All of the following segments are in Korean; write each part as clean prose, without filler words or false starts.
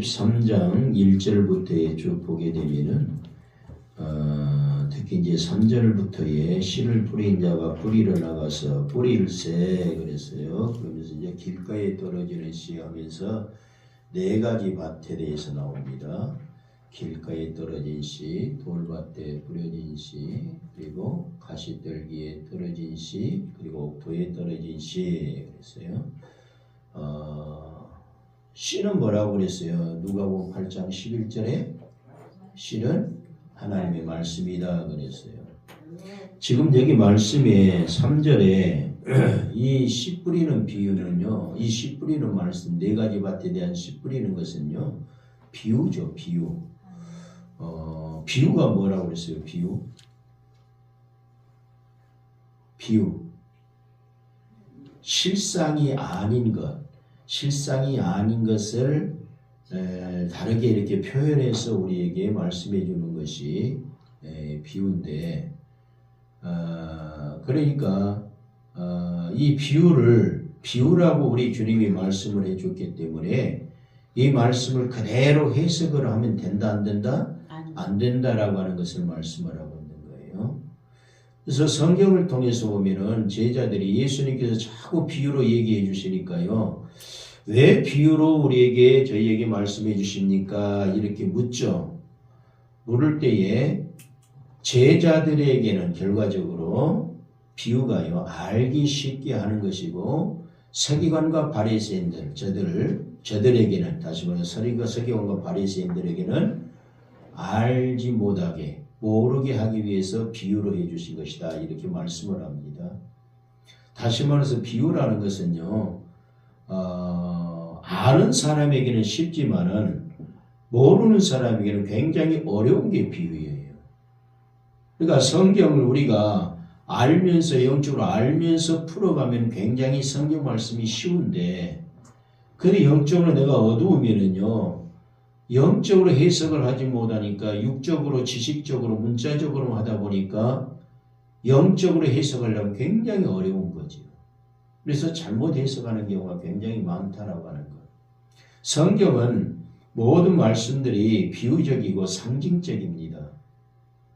43장 1절부터에 쭉 보게 되면은 특히 이제 3절부터의 씨를 뿌린 자가 뿌리러 나가서 뿌릴새 그랬어요. 그러면서 이제 길가에 떨어지는 씨 하면서 네 가지 밭에 대해서 나옵니다. 길가에 떨어진 씨, 돌밭에 뿌려진 씨, 그리고 가시떨기에 떨어진 씨, 그리고 옥토에 떨어진 씨 그랬어요. 씨는 뭐라고 그랬어요? 누가복음 8장 11절에 씨는 하나님의 말씀이다 그랬어요. 지금 여기 말씀에 3절에 이 씨 뿌리는 비유는요, 이 씨 뿌리는 말씀 네 가지 밭에 대한 씨 뿌리는 것은요, 비유죠, 비유. 비유가 뭐라고 그랬어요? 비유. 실상이 아닌 것을 다르게 이렇게 표현해서 우리에게 말씀해 주는 것이 비유인데, 그러니까 이 비유라고 우리 주님이 말씀을 해줬기 때문에 이 말씀을 그대로 해석을 하면 된다 안 된다? 안 된다라고 하는 것을 말씀을 하고 있는 거예요. 그래서 성경을 통해서 보면은 제자들이 예수님께서 자꾸 비유로 얘기해 주시니까요. 왜 비유로 저희에게 말씀해 주십니까? 이렇게 묻죠. 물을 때에 제자들에게는 결과적으로 비유가요, 알기 쉽게 하는 것이고, 서기관과 바리새인들, 저들에게는, 다시 말해서 서기관과 바리새인들에게는 알지 못하게, 모르게 하기 위해서 비유로 해주신 것이다. 이렇게 말씀을 합니다. 다시 말해서 비유라는 것은요, 아는 사람에게는 쉽지만은 모르는 사람에게는 굉장히 어려운 게 비유예요. 그러니까 성경을 우리가 알면서, 영적으로 알면서 풀어가면 굉장히 성경 말씀이 쉬운데, 근데 영적으로 내가 어두우면은요, 영적으로 해석을 하지 못하니까 육적으로, 지식적으로, 문자적으로 하다 보니까 영적으로 해석하려면 굉장히 어려운 거죠. 그래서 잘못 해석하는 경우가 굉장히 많다라고 하는 것. 성경은 모든 말씀들이 비유적이고 상징적입니다.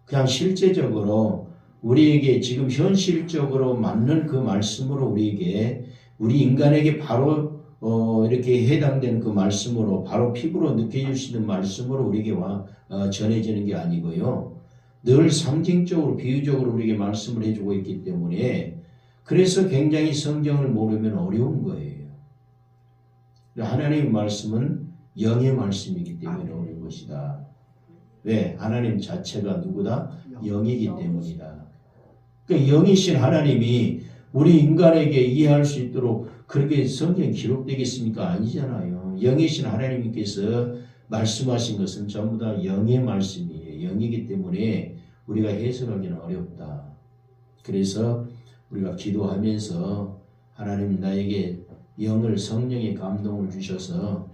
그냥 실제적으로 우리에게 지금 현실적으로 맞는 그 말씀으로 우리 인간에게 바로 이렇게 해당되는 그 말씀으로 바로 피부로 느껴질 수 있는 말씀으로 우리에게 전해지는 게 아니고요. 늘 상징적으로 비유적으로 우리에게 말씀을 해주고 있기 때문에 그래서 굉장히 성경을 모르면 어려운 거예요. 하나님의 말씀은 영의 말씀이기 때문에 어려운 것이다. 왜? 하나님 자체가 누구다? 영이기 때문이다. 그러니까 영이신 하나님이 우리 인간에게 이해할 수 있도록 그렇게 성경에 기록되겠습니까? 아니잖아요. 영이신 하나님께서 말씀하신 것은 전부 다 영의 말씀이에요. 영이기 때문에 우리가 해석하기는 어렵다. 그래서 우리가 기도하면서 하나님 나에게 성령의 감동을 주셔서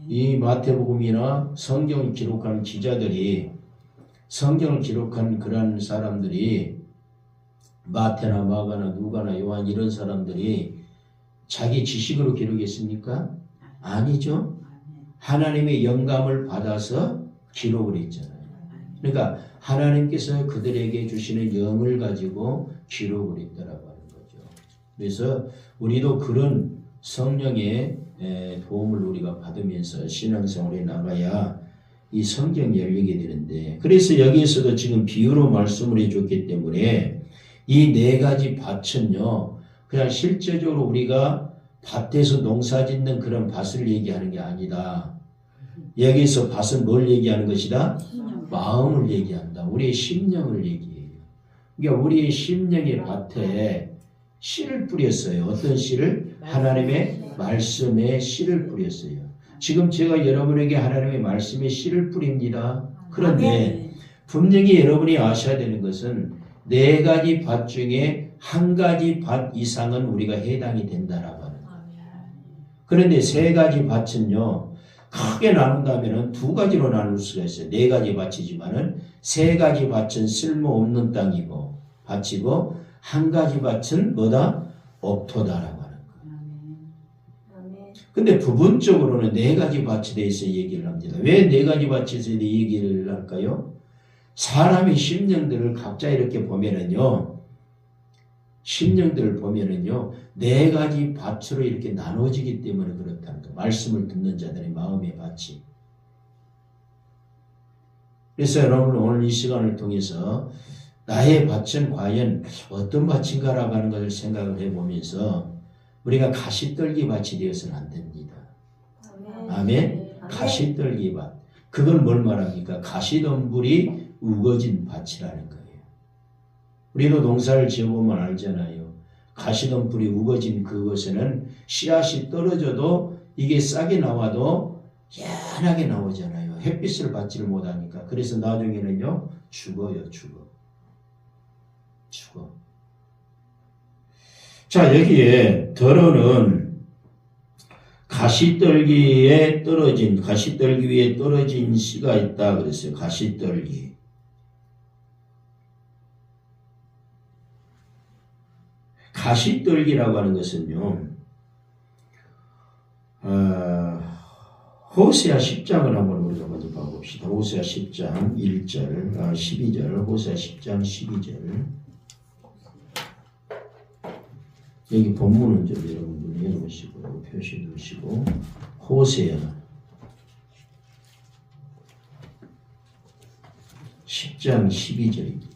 이 마태복음이나 성경을 기록한 기자들이, 성경을 기록한 그런 사람들이, 마태나 마가나 누가나 요한 이런 사람들이 자기 지식으로 기록했습니까? 아니죠. 하나님의 영감을 받아서 기록을 했잖아요. 그러니까 하나님께서 그들에게 주시는 영을 가지고 기록을 했다라고 하는 거죠. 그래서 우리도 그런 성령의 도움을 우리가 받으면서 신앙생활에 나가야 이 성경이 열리게 되는데, 그래서 여기에서도 지금 비유로 말씀을 해줬기 때문에 이 네 가지 밭은요, 그냥 실제적으로 우리가 밭에서 농사 짓는 그런 밭을 얘기하는 게 아니다. 여기서 밭은 뭘 얘기하는 것이다? 마음을 얘기한다. 우리의 심령을 얘기해요. 그러니까 우리의 심령의 밭에 씨를 뿌렸어요. 어떤 씨를? 하나님의 말씀에 씨를 뿌렸어요. 지금 제가 여러분에게 하나님의 말씀에 씨를 뿌립니다. 그런데 분명히 여러분이 아셔야 되는 것은 네 가지 밭 중에 한 가지 밭 이상은 우리가 해당이 된다라고 하는 거예요. 그런데 세 가지 밭은요, 크게 나눈다면 두 가지로 나눌 수가 있어요. 네 가지 밭이지만은 세 가지 밭은 쓸모없는 땅이고 밭이고, 한 가지 밭은 뭐다? 옥토다라고 하는 거예요. 근데 부분적으로는 네 가지 밭에 대해서 얘기를 합니다. 왜 네 가지 밭에서 얘기를 할까요? 사람의 심령들을 각자 이렇게 보면은요, 심령들을 보면은요, 네 가지 밭으로 이렇게 나눠지기 때문에 그렇다는 거. 말씀을 듣는 자들의 마음의 밭이. 그래서 여러분 오늘 이 시간을 통해서 나의 밭은 과연 어떤 밭인가라고 하는 것을 생각을 해보면서 우리가 가시떨기 밭이 되어서는 안 됩니다. 아멘. 가시떨기 밭. 그건 뭘 말합니까? 가시덤불이 우거진 밭이라는 거예요. 우리도 농사를 지어보면 알잖아요. 가시덤불이 우거진 그것에는 씨앗이 떨어져도 이게 싹이 나와도 연하게 나오잖아요. 햇빛을 받지를 못하니까. 그래서 나중에는요, 죽어요, 죽어. 자, 여기에 더러는 가시떨기 위에 떨어진 씨가 있다 그랬어요. 가시떨기. 가시떨기라고 하는 것은요, 호세아 10장을 한번 우리가 먼저 봐봅시다. 호세아 10장 1절, 12절, 호세아 10장 12절. 여기 본문은 좀 여러분들 해놓으시고, 표시 놓으시고, 호세아 10장 12절입니다.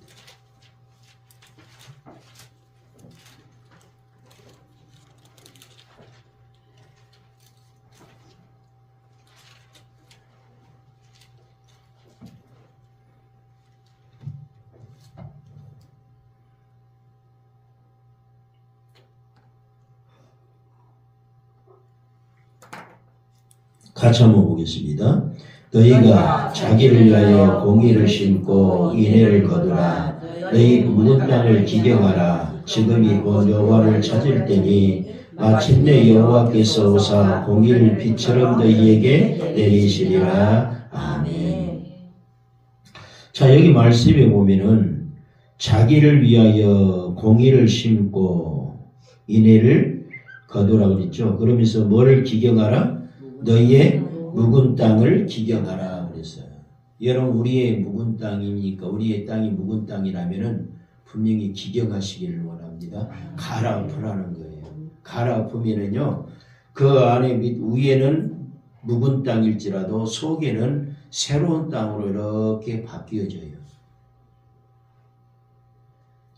같이 한번 보겠습니다. 너희가 자기를 위하여 공의를 심고 인애를 거두라. 너희 묻은 땅을 기경하라. 지금이 곧 여호와를 찾을 때니 마침내 여호와께서 오사 공의를 빛처럼 너희에게 내리시리라. 아멘. 자, 여기 말씀에 보면은 자기를 위하여 공의를 심고 인애를 거두라 그랬죠. 그러면서 뭐를 기경하라? 너희의 묵은 땅을 기경하라 그랬어요. 여러분, 우리의 묵은 땅이니까, 우리의 땅이 묵은 땅이라면은 분명히 기경하시기를 원합니다. 갈아엎으라는 거예요. 갈아엎으면은요, 그 안에 위에는 묵은 땅일지라도 속에는 새로운 땅으로 이렇게 바뀌어져요.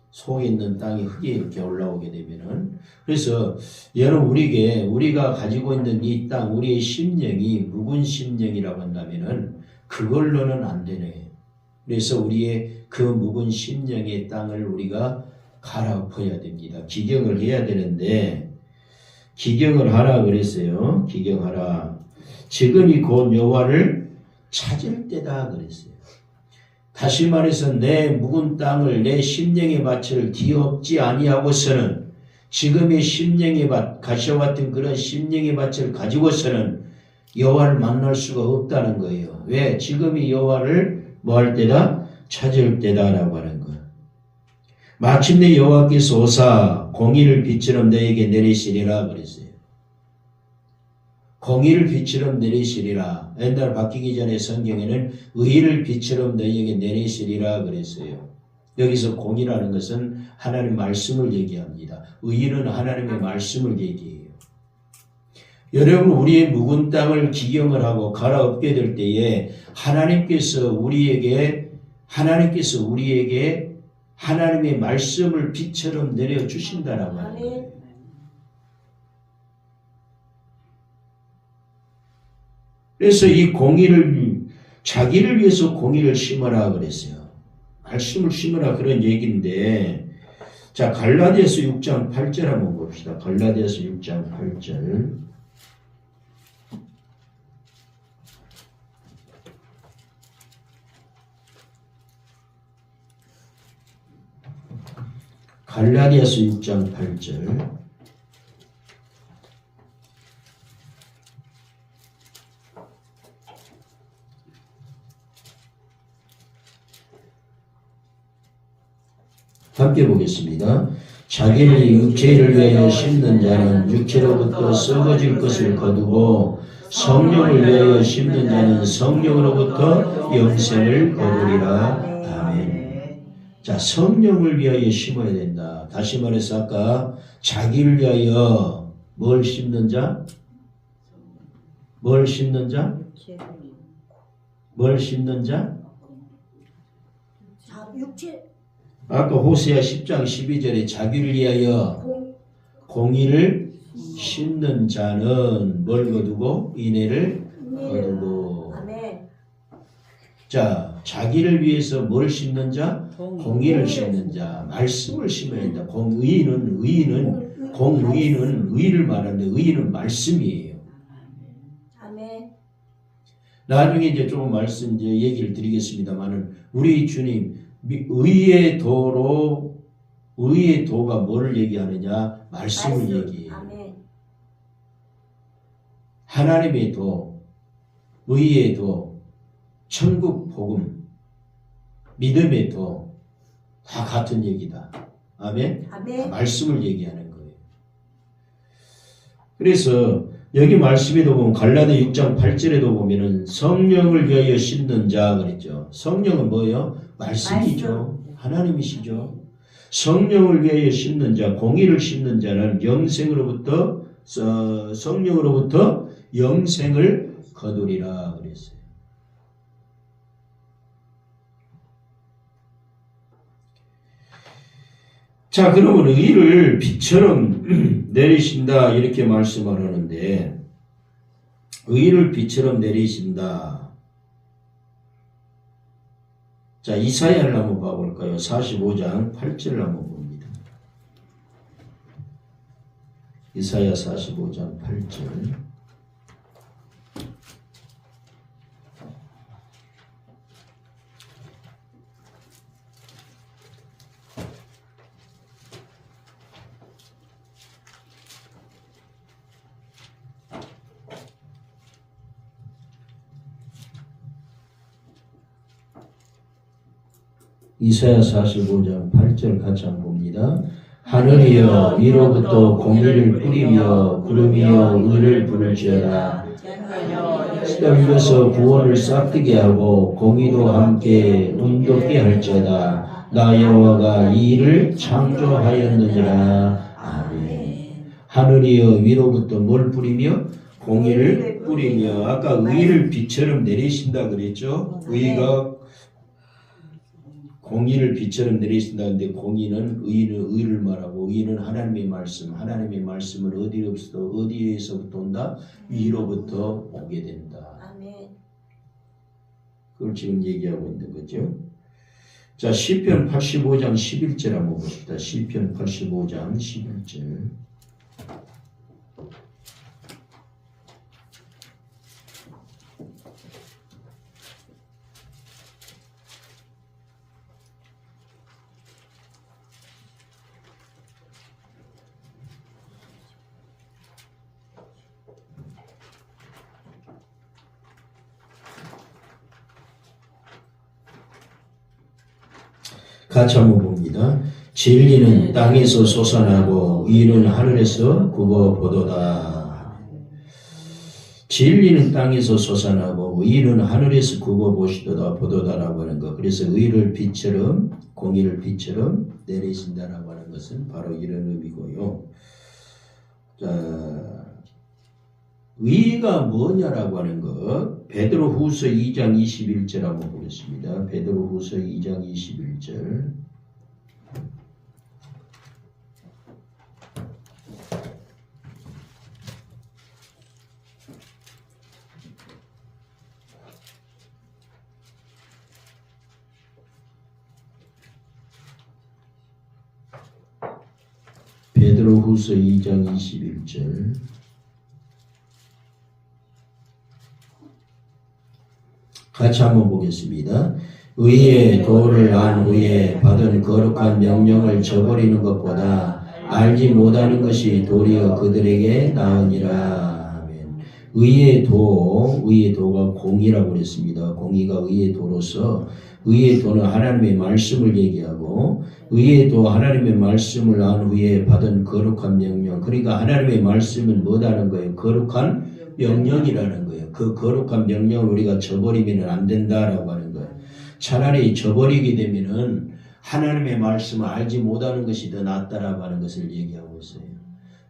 속에 있는 땅이 흙이 이렇게 올라오게 되면은, 그래서 여러분, 우리가 가지고 있는 이 땅, 우리의 심령이 묵은 심령이라고 한다면은 그걸로는 안 되네. 그래서 우리의 그 묵은 심령의 땅을 우리가 갈아엎어야 됩니다. 기경을 해야 되는데, 기경을 하라 그랬어요. 기경하라. 지금이 곧 여호와를 찾을 때다 그랬어요. 다시 말해서 내 묵은 땅을, 내 심령의 밭을 뒤엎지 아니하고서는, 지금의 심령의 밭, 가시와 같은 그런 심령의 밭을 가지고서는 여호와를 만날 수가 없다는 거예요. 왜? 지금이 여호와를 뭐 할 때다? 찾을 때다라고 하는 거예요. 마침내 여호와께서 오사 공의를 빛처럼 너에게 내리시리라 그랬어요. 공의를 빛처럼 내리시리라. 옛날 바뀌기 전에 성경에는 의를 빛처럼 너희에게 내리시리라 그랬어요. 여기서 공의라는 것은 하나님의 말씀을 얘기합니다. 의는 하나님의 말씀을 얘기해요. 여러분, 우리의 묵은 땅을 기경을 하고 갈아엎게 될 때에 하나님께서 우리에게 하나님의 말씀을 빛처럼 내려주신다라고 하는 거예요. 그래서 이 공의를, 자기를 위해서 공의를 심으라 그랬어요. 말씀을 심으라 그런 얘기인데, 자, 갈라디아서 6장 8절 한번 봅시다. 갈라디아서 6장 8절. 갈라디아서 6장 8절. 함께 보겠습니다. 자기를 육체를 위하여 심는 자는 육체로부터 썩어질 것을 거두고 성령을 위하여 심는 자는 성령으로부터 영생을 거두리라. 아멘. 자, 성령을 위하여 심어야 된다. 다시 말해서 아까 자기를 위하여 뭘 심는 자? 뭘 심는 자? 뭘 심는 자? 육체. 아까 호세아 10장 12절에 자기를 위하여 공의를 심는 자는 뭘 거두고 인애를 거두고. 아멘. 자, 자기를 위해서 뭘 심는 자? 공의를 심는 자. 말씀을 심어야 된다. 공의는 의를 말하는데 의는 말씀이에요. 아멘. 나중에 이제 조금 말씀 이제 얘기를 드리겠습니다만은 우리 주님 의의 도가 뭐를 얘기하느냐? 말씀을 얘기해요. 아멘. 하나님의 도, 의의 도, 천국 복음, 믿음의 도 다 같은 얘기다. 아멘. 아멘. 말씀을 얘기하는 거예요. 그래서 여기 말씀에도 보면 갈라디 6장 8절에도 보면은 성령을 위하여 심는 자 그랬죠. 성령은 뭐예요? 말씀이죠. 하나님이시죠. 성령을 위하여 심는 자, 공의를 심는 자는 성령으로부터 영생을 거두리라 그랬어요. 자, 그러면 의를 빛처럼 내리신다 이렇게 말씀을 하는데 의를 빛처럼 내리신다. 자, 이사야를 한번 봐볼까요? 45장 8절을 한번 봅니다. 이사야 45장 8절. 이사야 45장 8절 같이 한번 봅니다. 하늘이여 위로부터 공의를 뿌리며 구름이여 의를 부를지어다. 떨려서 구원을 싹트게 하고 공의도 함께 운돋게 할지어다. 나 여호와가 이 일을 창조하였느니라. 아멘. 하늘이여 위로부터 뭘 뿌리며? 공의를 뿌리며. 아까 의를 빛처럼 내리신다 그랬죠? 의가 공의를 빛처럼 내리신다는데 공의는 의를 말하고 의는 하나님의 말씀, 하나님의 말씀은 어디에서부터 온다? 위로부터 오게 된다. 아멘. 그걸 지금 얘기하고 있는 거죠. 자, 시편 85장 11절 한번 봅시다. 시편 85장 11절. 같이 한번 봅니다. 진리는 땅에서 솟아나고 의는 하늘에서 굽어보도다. 진리는 땅에서 솟아나고 의는 하늘에서 굽어보시도다 보도다라고 하는 것. 그래서 의를 빛처럼 공의를 빛처럼 내리신다라고 하는 것은 바로 이런 의미고요. 자, 의가 뭐냐라고 하는 것, 베드로후서 2장 21절 한번 보겠습니다. 베드로후서 2장 21절. 베드로후서 2장 21절. 같이 한번 보겠습니다. 의의 도를 안 후에 받은 거룩한 명령을 저버리는 것보다 알지 못하는 것이 도리어 그들에게 나으니라. 아멘. 의의 도가 공의라고 그랬습니다. 공의가 의의 도로서 의의 도는 하나님의 말씀을 얘기하고 의의 도 하나님의 말씀을 안 후에 받은 거룩한 명령. 그러니까 하나님의 말씀은 뭐라는 거예요? 거룩한 명령이라는 거예요. 그 거룩한 명령을 우리가 저버리면 안 된다라고 하는 거예요. 차라리 저버리게 되면은 하나님의 말씀을 알지 못하는 것이 더 낫다라고 하는 것을 얘기하고 있어요.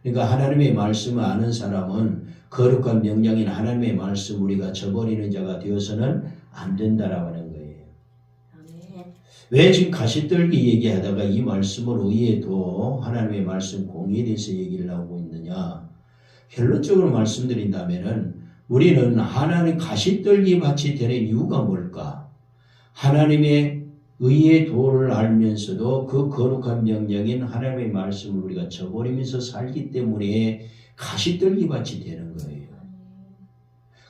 그러니까 하나님의 말씀을 아는 사람은 거룩한 명령인 하나님의 말씀 우리가 저버리는 자가 되어서는 안 된다라고 하는 거예요. 왜 지금 가시떨기 얘기하다가 이 말씀을 의에도 하나님의 말씀 공의에 대해서 얘기를 하고 있느냐? 결론적으로 말씀드린다면은 우리는 하나님 가시떨기 밭이 되는 이유가 뭘까? 하나님의 의의 도를 알면서도 그 거룩한 명령인 하나님의 말씀을 우리가 저버리면서 살기 때문에 가시떨기 밭이 되는 거예요.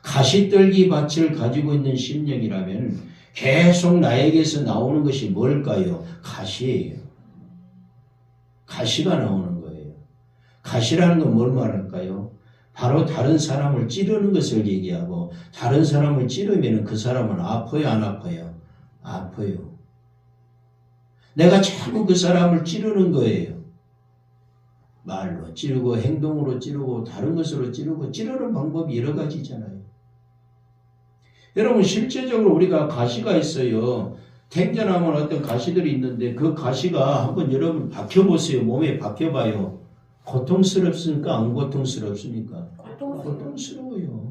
가시떨기 밭을 가지고 있는 심령이라면 계속 나에게서 나오는 것이 뭘까요? 가시예요. 가시가 나오는 거예요. 가시라는 건 뭘 말할까요? 바로 다른 사람을 찌르는 것을 얘기하고 다른 사람을 찌르면 그 사람은 아파요, 안 아파요? 아파요. 내가 자꾸 그 사람을 찌르는 거예요. 말로 찌르고 행동으로 찌르고 다른 것으로 찌르고 찌르는 방법이 여러 가지잖아요. 여러분 실제적으로 우리가 가시가 있어요. 탱자나무는 어떤 가시들이 있는데 그 가시가 한번 여러분 박혀보세요. 몸에 박혀봐요. 고통스럽습니까? 안 고통스럽습니까? 고통스러워요.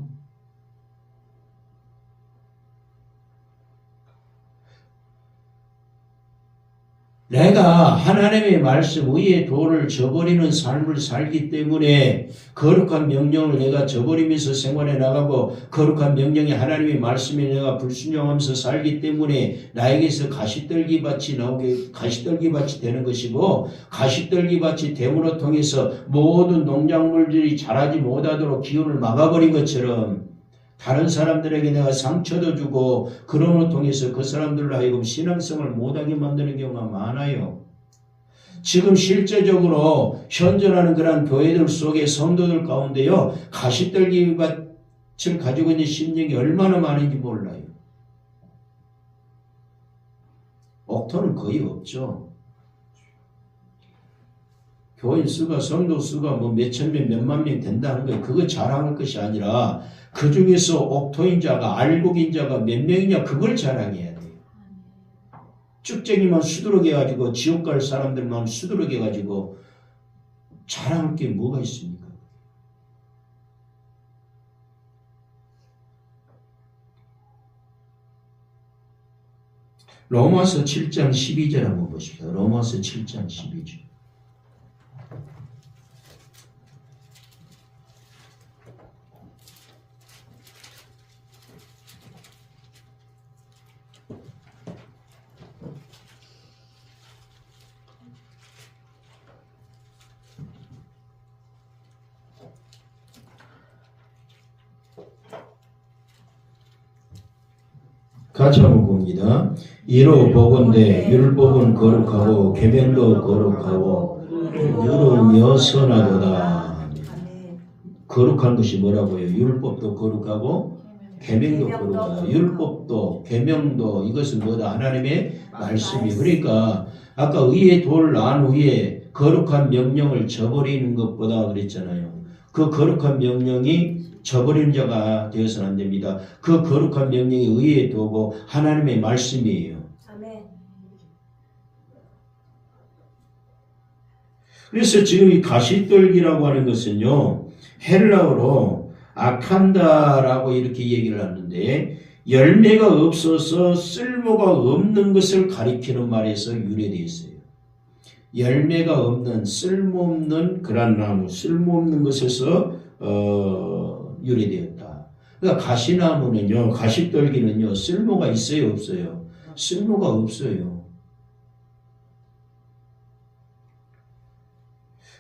내가 하나님의 말씀 위에 도를 저버리는 삶을 살기 때문에 거룩한 명령을 내가 저버리면서 생활해 나가고 거룩한 명령이 하나님의 말씀에 내가 불순종하면서 살기 때문에 나에게서 가시떨기밭이 나오게 가시떨기밭이 되는 것이고 가시떨기밭이 됨으로 통해서 모든 농작물들이 자라지 못하도록 기운을 막아버린 것처럼 다른 사람들에게 내가 상처도 주고 그럼으로 통해서 그 사람들로 하여금 신앙성을 못하게 만드는 경우가 많아요. 지금 실제적으로 현존하는 그런 교회들 속의 성도들 가운데요. 가시떨기밭을 가지고 있는 심령이 얼마나 많은지 몰라요. 옥토는 거의 없죠. 교인 수가 성도 수가 뭐 몇천 명 몇만 명 된다는 거예요. 그거 자랑할 것이 아니라 그 중에서 옥토인 자가 알곡인 자가 몇 명이냐 그걸 자랑해야 돼요. 쭉쟁이만 수두룩해가지고 지옥 갈 사람들만 수두룩해가지고 자랑할 게 뭐가 있습니까? 로마서 7장 12절 한번 보십시오. 로마서 7장 12절. 같이 한번 봅니다. 이로 보건대 율법은 거룩하고 계명도 거룩하고 유르며 선하도다. 거룩한 것이 뭐라고요? 율법도 거룩하고 계명도 거룩하다. 율법도 계명도 이것은 뭐다? 하나님의 말씀이. 그러니까 아까 의의 도를 안 후에 거룩한 명령을 저버리는 것보다 그랬잖아요. 그 거룩한 명령이 저버리는 자가 되어서는 안 됩니다. 그 거룩한 명령이 의의 도고 하나님의 말씀이에요. 아멘. 그래서 지금 이 가시떨기라고 하는 것은요. 헬라어로 아칸다라고 이렇게 얘기를 하는데 열매가 없어서 쓸모가 없는 것을 가리키는 말에서 유래되어 있어요. 열매가 없는 쓸모없는 그런 나무, 쓸모없는 것에서 유래되었다. 그러니까 가시나무는요, 가시떨기는요, 쓸모가 있어요, 없어요? 쓸모가 없어요.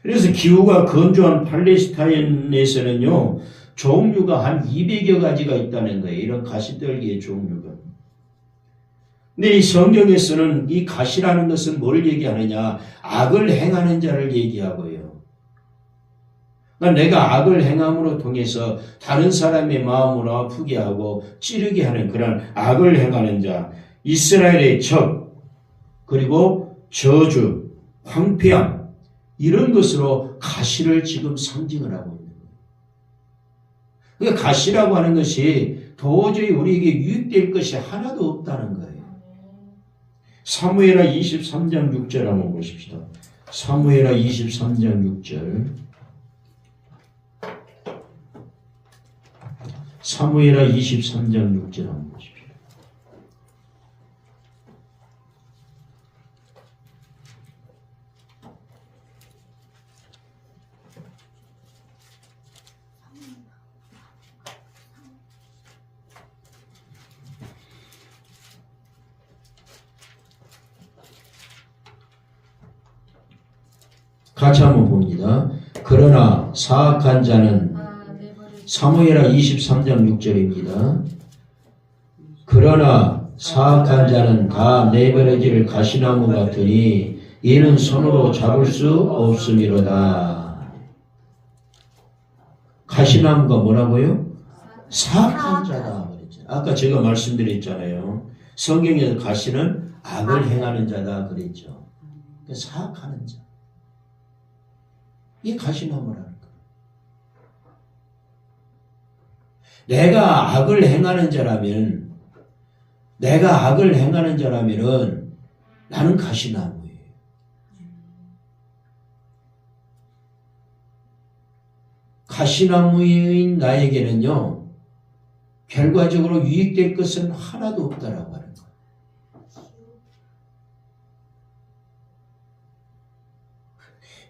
그래서 기후가 건조한 팔레스타인에서는요, 종류가 한 200여 가지가 있다는 거예요. 이런 가시떨기의 종류가. 근데 이 성경에서는 이 가시라는 것은 뭘 얘기하느냐? 악을 행하는 자를 얘기하고요. 그러니까 내가 악을 행함으로 통해서 다른 사람의 마음을 아프게 하고 찌르게 하는 그런 악을 행하는 자, 이스라엘의 적, 그리고 저주, 황폐함, 이런 것으로 가시를 지금 상징을 하고 있는 거예요. 그러니까 가시라고 하는 것이 도저히 우리에게 유익될 것이 하나도 없다는 거예요. 사무엘하 23장 6절 한번 보십시다. 사무엘하 23장 6절. 사무엘하 23장 6절 한번 보십시오. 같이 한번 봅니다. 그러나 사악한 자는 사무엘하 23장 6절입니다. 그러나 사악한 자는 다 내버려질 가시나무 같으니 이는 손으로 잡을 수 없음이로다. 가시나무가 뭐라고요? 사악한 자다. 아까 제가 말씀드렸잖아요. 성경에서 가시는 악을 행하는 자다 그랬죠. 사악하는 자. 이게 가시나무라는 거예요. 내가 악을 행하는 자라면, 나는 가시나무예요. 가시나무인 나에게는요, 결과적으로 유익될 것은 하나도 없다라고 하는 거예요.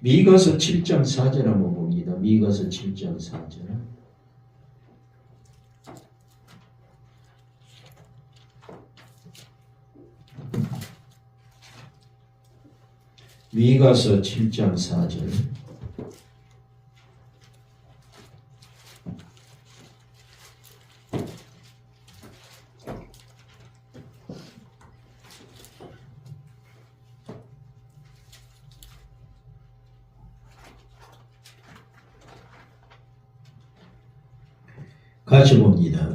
미가서 7장 4절 한번 봅니다. 미가서 7장 4절. 미가서 7장 4절. 같이 봅니다.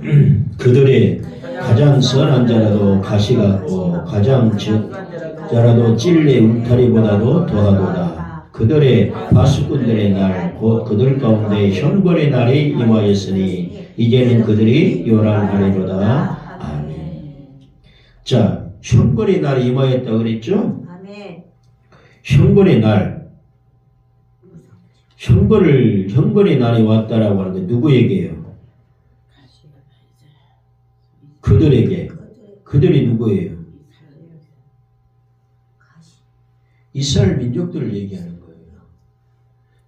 그들의 가장 선한 자라도 가시 같고 가장 자라도 찔레 울타리보다도 더하도다. 그들의 파수꾼들의 날 곧 그들 가운데 형벌의 날이 임하였으니 이제는 그들이 요란하리로다. 아멘. 자, 형벌의 날이 임하였다 그랬죠? 아멘. 형벌의 날. 형벌의 날이 왔다라고 하는 게 누구에게요? 그들에게. 그들이 누구예요? 이스라엘 민족들을 얘기하는 거예요.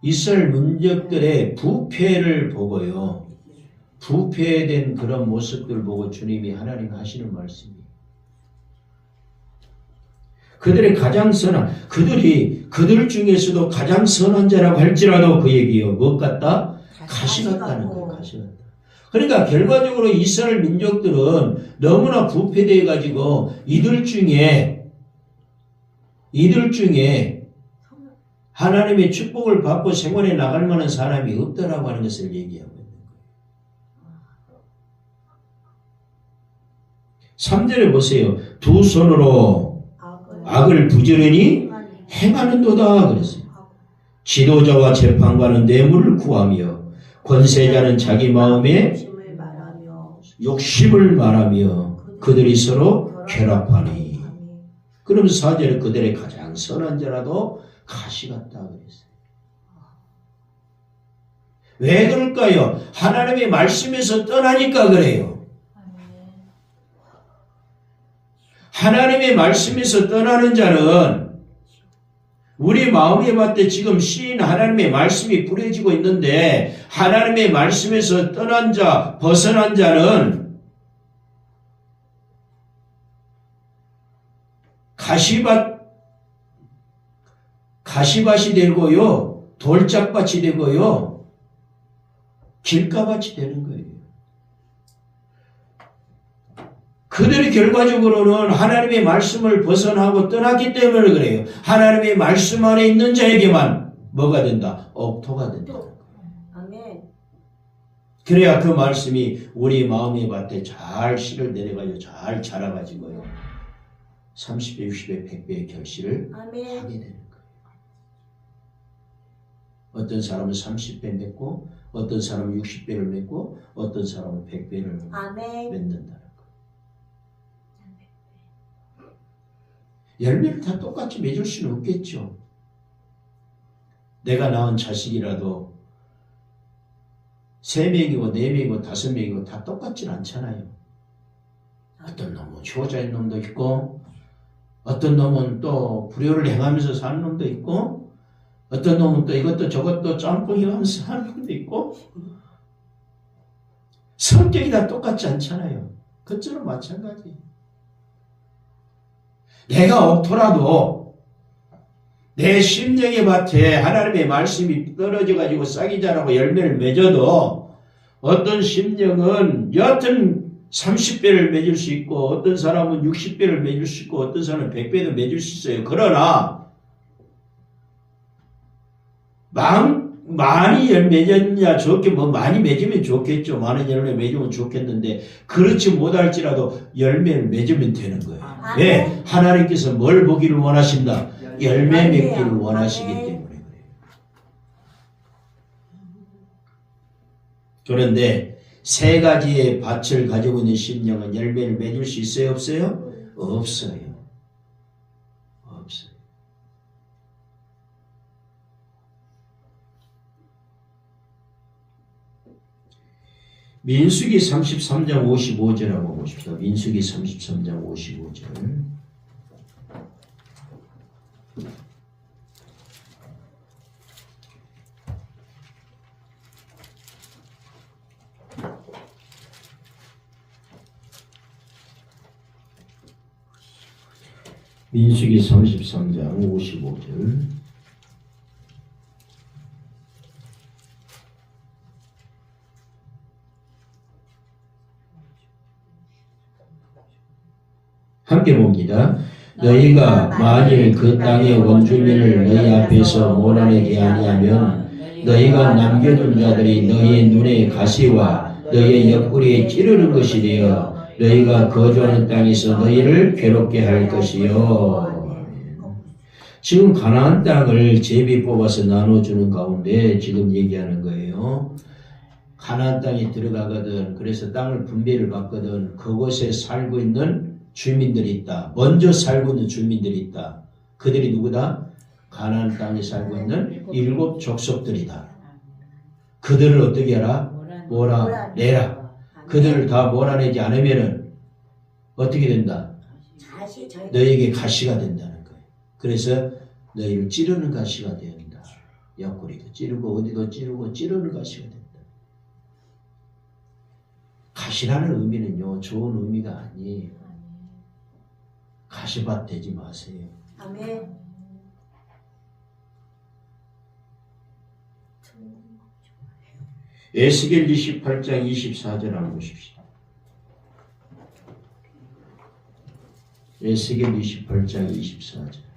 이스라엘 민족들의 부패를 보고요. 부패된 그런 모습들을 보고 주님이 하나님 하시는 말씀이에요. 그들의 가장 선한, 그들 중에서도 가장 선한 자라고 할지라도 그 얘기요. 무엇 같다? 가시 같다는 거예요. 가시 같다. 그러니까 결과적으로 이스라엘 민족들은 너무나 부패되어 가지고 이들 중에 하나님의 축복을 받고 생활해 나갈 만한 사람이 없다라고 하는 것을 얘기하고 있는 거예요. 3절에 보세요. 두 손으로 악을 부지런히 행하는도다 그랬어요. 지도자와 재판관은 뇌물을 구하며 권세자는 자기 마음에 욕심을 말하며 그들이 서로 결합하니. 그러면서 4절에 그들의 가장 선한 자라도 가시 같다 그랬어요. 왜 그럴까요? 하나님의 말씀에서 떠나니까 그래요. 하나님의 말씀에서 떠나는 자는 우리 마음에 봤을 때 지금 시인 하나님의 말씀이 뿌려지고 있는데 하나님의 말씀에서 떠난 자, 벗어난 자는 가시밭이 되고요, 돌짝밭이 되고요, 길가밭이 되는 거예요. 그들이 결과적으로는 하나님의 말씀을 벗어나고 떠났기 때문에 그래요. 하나님의 말씀 안에 있는 자에게만 뭐가 된다? 옥토가 된다. 그래야 그 말씀이 우리 마음의 밭에 잘 씨를 내려가지고 잘 자라가지고요. 30배, 60배, 100배의 결실을 아멘. 하게 되는 거예요. 어떤 사람은 30배 맺고 어떤 사람은 60배를 맺고 어떤 사람은 100배를 아멘. 맺는다는 거예요. 열매를 다 똑같이 맺을 수는 없겠죠. 내가 낳은 자식이라도 3명이고 4명이고 5명이고 다 똑같진 않잖아요. 어떤 놈은 효자인 놈도 있고 어떤 놈은 또 불효를 행하면서 사는 놈도 있고 어떤 놈은 또 이것도 저것도 짬뽕이 하면서 사는 놈도 있고 성격이 다 똑같지 않잖아요. 그것처럼 마찬가지. 내가 옥토라도 내 심령의 밭에 하나님의 말씀이 떨어져 가지고 싹이 자라고 열매를 맺어도 어떤 심령은 여하튼 30배를 맺을 수 있고 어떤 사람은 60배를 맺을 수 있고 어떤 사람은 100배도 맺을 수 있어요. 그러나 많이 맺었냐 좋게 뭐 많이 맺으면 좋겠죠. 많은 열매 맺으면 좋겠는데 그렇지 못할지라도 열매를 맺으면 되는 거예요. 왜? 하나님께서 뭘 보기를 원하신다? 열매 맺기를 원하시기 때문에 그래요. 그런데 3가지의 밭을 가지고 있는 심령은 열매를 맺을 수 있어요? 없어요? 없어요. 없어요. 민수기 33장 55절 한번 보십시오. 민수기 33장 55절. 민수기 33장 55절. 함께 봅니다. 너희가 만일 그 땅의 원주민을 너희 앞에서 몰아내지 아니하면 너희가 남겨둔 자들이 너희의 눈에 가시와 너희의 옆구리에 찌르는 것이 되어 너희가 거주하는 땅에서 너희를 괴롭게 할 것이요. 지금 가나안 땅을 제비 뽑아서 나눠주는 가운데 지금 얘기하는 거예요. 가나안 땅에 들어가거든. 그래서 땅을 분배를 받거든. 그곳에 살고 있는 주민들이 있다. 먼저 살고 있는 주민들이 있다. 그들이 누구다? 가나안 땅에 살고 있는 7 족속들이다. 그들을 어떻게 하라? 몰아내라. 그들을 다 몰아내지 않으면은 어떻게 된다? 너에게 가시가 된다는 거예요. 그래서 너희를 찌르는 가시가 된다. 옆구리도 찌르고 어디도 찌르고 찌르는 가시가 된다. 가시라는 의미는요, 좋은 의미가 아니에요. 가시밭 되지 마세요. 아멘. 에스겔 28장 24절 한번 보십시오. 에스겔 28장 24절.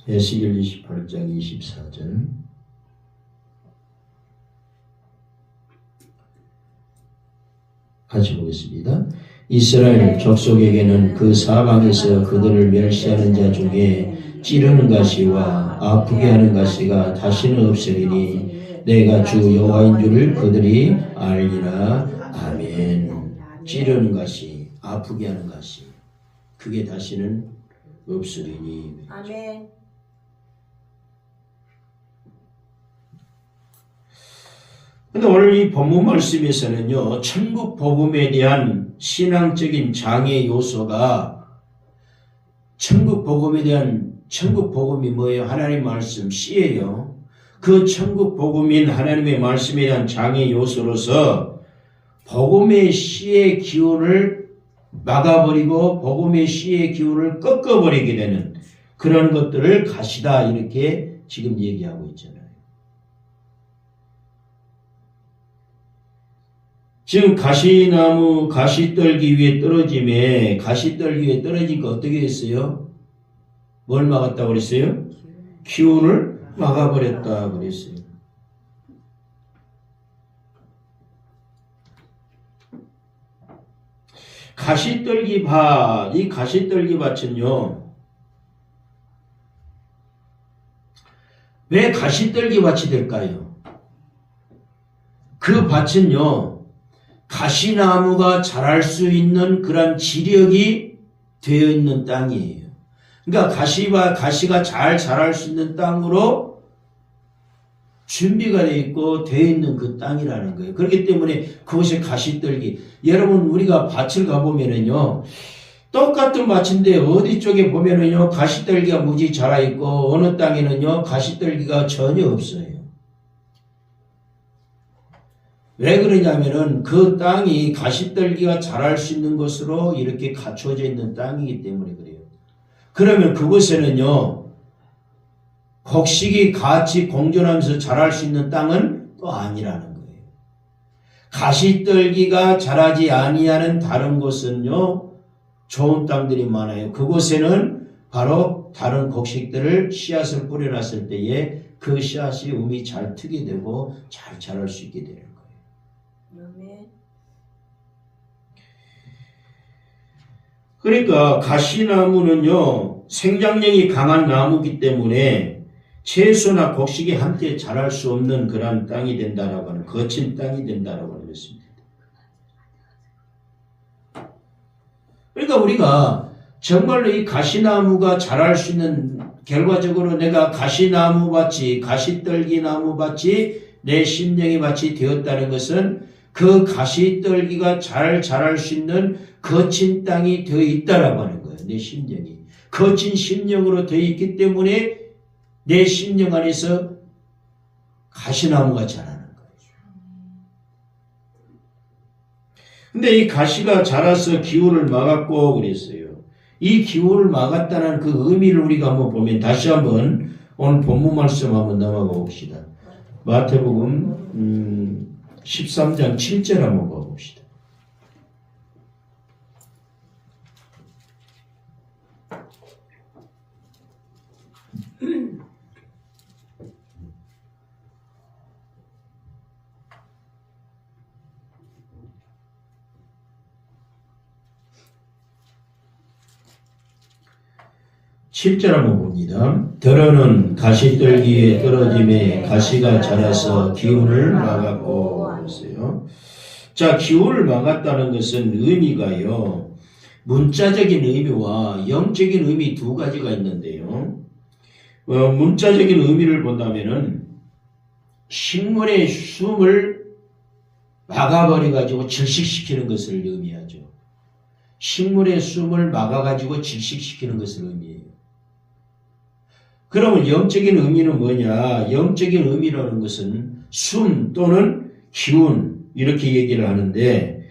에스겔 28장 24절. 같이 보겠습니다. 이스라엘 족속에게는 그 사방에서 그들을 멸시하는 자 중에 찌르는 가시와 아프게 하는 가시가 다시는 없으리니 내가 주 여호와인 줄을 그들이 알리라. 아멘. 찌르는 가시, 아프게 하는 가시, 그게 다시는 없으리니. 아멘. 근데 오늘 이 본문 말씀에서는요, 천국 복음에 대한 신앙적인 장애 요소가 천국 복음에 대한 천국 복음이 뭐예요? 하나님 말씀 C예요. 그 천국 복음인 하나님의 말씀에 대한 장애 요소로서 복음의 씨의 기운을 막아버리고 복음의 씨의 기운을 꺾어버리게 되는 그런 것들을 가시다 이렇게 지금 얘기하고 있잖아요. 지금 가시나무 가시떨기 위에 떨어짐에 가시떨기 위에 떨어지니까 어떻게 했어요? 뭘 막았다고 그랬어요? 기운을 막아버렸다 그랬어요. 가시떨기 밭, 이 가시떨기 밭은요, 왜 가시떨기 밭이 될까요? 그 밭은요, 가시나무가 자랄 수 있는 그런 지력이 되어 있는 땅이에요. 그러니까 가시가 잘 자랄 수 있는 땅으로 준비가 되어 있고 되어 있는 그 땅이라는 거예요. 그렇기 때문에 그것이 가시떨기. 여러분 우리가 밭을 가보면은요, 똑같은 밭인데 어디 쪽에 보면은요 가시떨기가 무지 자라 있고 어느 땅에는요 가시떨기가 전혀 없어요. 왜 그러냐면은 그 땅이 가시떨기가 자랄 수 있는 것으로 이렇게 갖춰져 있는 땅이기 때문에 그래요. 그러면 그곳에는요 곡식이 같이 공존하면서 자랄 수 있는 땅은 또 아니라는 거예요. 가시떨기가 자라지 아니하는 다른 곳은요 좋은 땅들이 많아요. 그곳에는 바로 다른 곡식들을 씨앗을 뿌려놨을 때에 그 씨앗이 음이 잘 트게 되고 잘 자랄 수 있게 되는 거예요. 그러니까 가시나무는요 생장력이 강한 나무이기 때문에 채소나 곡식이 함께 자랄 수 없는 그런 땅이 된다라고 하는, 거친 땅이 된다라고 하는 것입니다. 그러니까 우리가 정말로 이 가시나무가 자랄 수 있는, 결과적으로 내가 가시나무 밭이, 가시떨기 나무 밭이 내 심령의 밭이 되었다는 것은 그 가시떨기가 잘 자랄 수 있는 거친 땅이 되어 있다라고 하는 거예요. 내 심령이. 거친 심령으로 되어 있기 때문에 내 심령 안에서 가시나무가 자라는 거예요. 근데 이 가시가 자라서 기운을 막았고 그랬어요. 이 기운을 막았다는 그 의미를 우리가 한번 보면 다시 한번 오늘 본문 말씀 한번 넘어가 봅시다. 마태복음 13장 7절 한번 봐봅시다. 실제로 한번 봅니다. 들어는 가시떨기에 떨어짐에 가시가 자라서 기운을 막았고 그랬어요. 자, 기운을 막았다는 것은 의미가요. 문자적인 의미와 영적인 의미 두 가지가 있는데요. 문자적인 의미를 본다면은 식물의 숨을 막아버려가지고 질식시키는 것을 의미하죠. 식물의 숨을 막아가지고 질식시키는 것을 의미해요. 그러면 영적인 의미는 뭐냐? 영적인 의미라는 것은 숨 또는 기운 이렇게 얘기를 하는데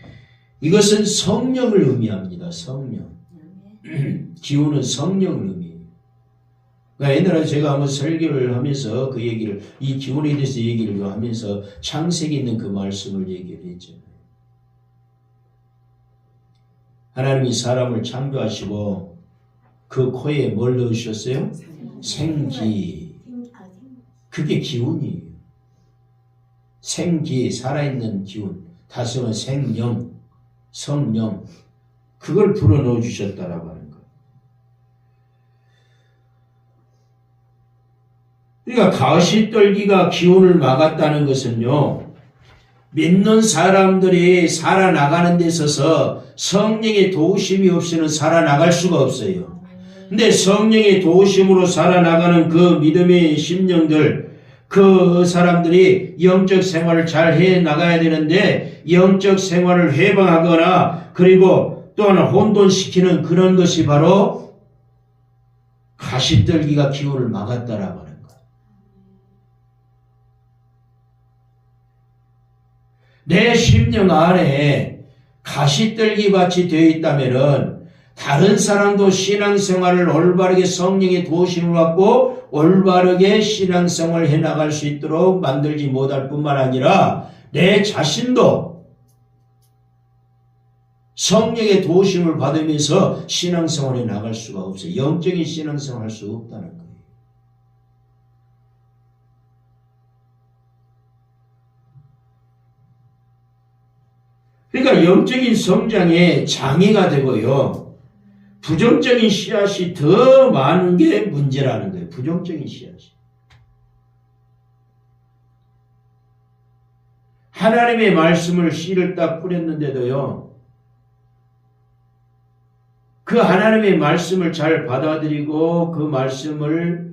이것은 성령을 의미합니다. 성령. 기운은 성령을 의미해요. 그러니까 옛날에 제가 한번 설교를 하면서 그 얘기를, 이 기운에 대해서 얘기를 하면서 창세기 있는 그 말씀을 얘기를 했잖아요. 하나님이 사람을 창조하시고 그 코에 뭘 넣으셨어요? 생기. 그게 기운이에요. 생기, 살아있는 기운. 다시는 생령, 성령. 그걸 불어넣어 주셨다라고 하는 거예요. 그러니까 가시떨기가 기운을 막았다는 것은요, 믿는 사람들이 살아나가는 데 있어서 성령의 도우심이 없이는 살아나갈 수가 없어요. 근데 성령의 도우심으로 살아나가는 그 믿음의 심령들, 그 사람들이 영적 생활을 잘 해 나가야 되는데 영적 생활을 회방하거나 그리고 또 하나 혼돈시키는 그런 것이 바로 가시떨기가 기운을 막았다라고 하는 거예요. 내 심령 안에 가시떨기 밭이 되어 있다면은 다른 사람도 신앙생활을 올바르게 성령의 도심을 받고 올바르게 신앙생활을 해나갈 수 있도록 만들지 못할 뿐만 아니라 내 자신도 성령의 도심을 받으면서 신앙생활에 나갈 수가 없어요. 영적인 신앙생활을 할 수 없다는 거예요. 그러니까 영적인 성장에 장애가 되고요. 부정적인 씨앗이 더 많은 게 문제라는 거예요. 부정적인 씨앗이. 하나님의 말씀을 씨를 딱 뿌렸는데도요. 그 하나님의 말씀을 잘 받아들이고 그 말씀을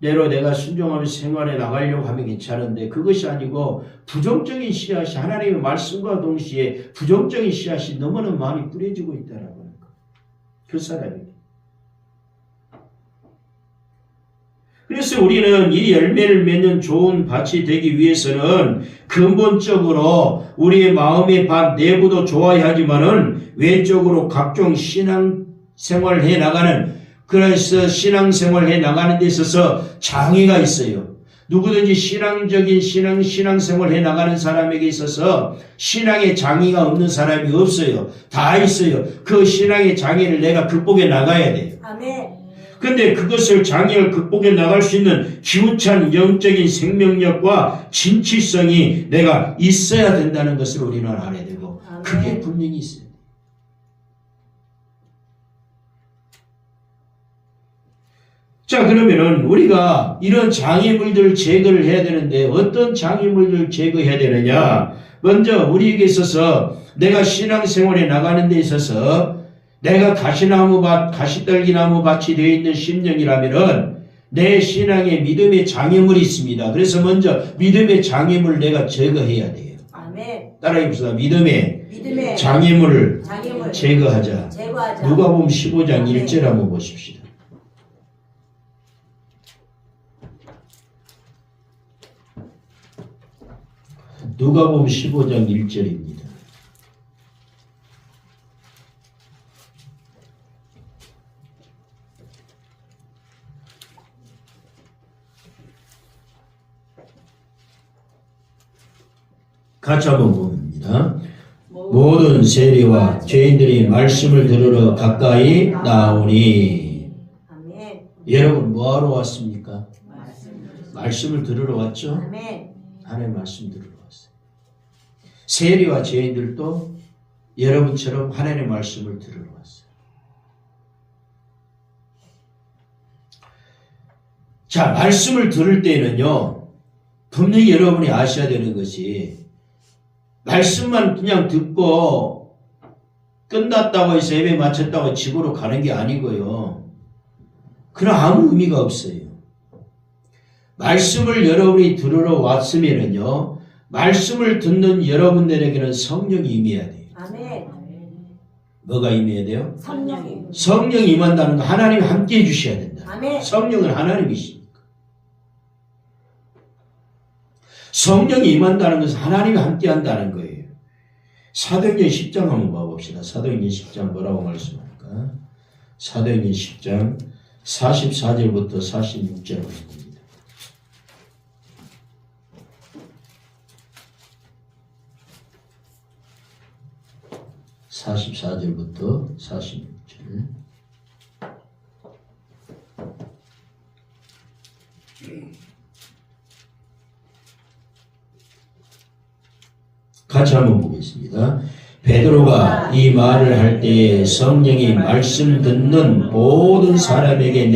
대로 내가 순종하며 생활해 나가려고 하면 괜찮은데 그것이 아니고 부정적인 씨앗이 하나님의 말씀과 동시에 부정적인 씨앗이 너무나 많이 뿌려지고 있다라고 하는 거예요. 그 사람에게. 그래서 우리는 이 열매를 맺는 좋은 밭이 되기 위해서는 근본적으로 우리의 마음의 밭 내부도 좋아야 하지만은 외적으로 각종 신앙생활을 해 나가는 그래서 신앙생활을 해 나가는 데 있어서 장애가 있어요. 누구든지 신앙생활을 해 나가는 사람에게 있어서 신앙의 장애가 없는 사람이 없어요. 다 있어요. 그 신앙의 장애를 내가 극복해 나가야 돼요. 아멘. 근데 그것을 장애를 극복해 나갈 수 있는 기운찬 영적인 생명력과 진취성이 내가 있어야 된다는 것을 우리는 알아야 되고 그게 분명히 있어요. 자, 그러면은 우리가 이런 장애물들을 제거를 해야 되는데 어떤 장애물들을 제거해야 되느냐? 먼저 우리에게 있어서 내가 신앙생활에 나가는 데 있어서 내가 가시떨기나무 밭이 되어 있는 심령이라면은 내 신앙에 믿음의 장애물이 있습니다. 그래서 먼저 믿음의 장애물을 내가 제거해야 돼요. 아멘. 따라해 봅시다. 믿음의 장애물을 제거하자. 누가복음 15장 1절 한번 보십시다. 누가복음 15장 1절입니다. 같이 한번 봅니다. 모든 세리와 죄인들이 말씀을 들으러 가까이 나오니. 아멘. 여러분 뭐하러 왔습니까? 말씀을 들으러 왔죠? 아멘. 하나님의 말씀 들으러 왔어요. 세리와 죄인들도 여러분처럼 하나님의 말씀을 들으러 왔어요. 자, 말씀을 들을 때는요, 분명히 여러분이 아셔야 되는 것이 말씀만 그냥 듣고 끝났다고 해서 예배 마쳤다고 집으로 가는 게 아니고요. 그럼 아무 의미가 없어요. 말씀을 여러분이 들으러 왔으면은요, 말씀을 듣는 여러분들에게는 성령이 임해야 돼요. 아멘. 뭐가 임해야 돼요? 성령이. 성령이 임한다는 거 하나님이 함께 해주셔야 된다. 아멘. 성령은 하나님이시니까. 성령이 임한다는 것은 하나님이 함께 한다는 거예요. 사도행전 10장 한번 봐봅시다. 사도행전 10장 뭐라고 말씀할까? 사도행전 10장 44절부터 46절 봅니다. (44절부터 46절) 같이 한번 보겠습니다. 베드로가 이 말을 할 때에 성령이 말씀 듣는 모든 사람에게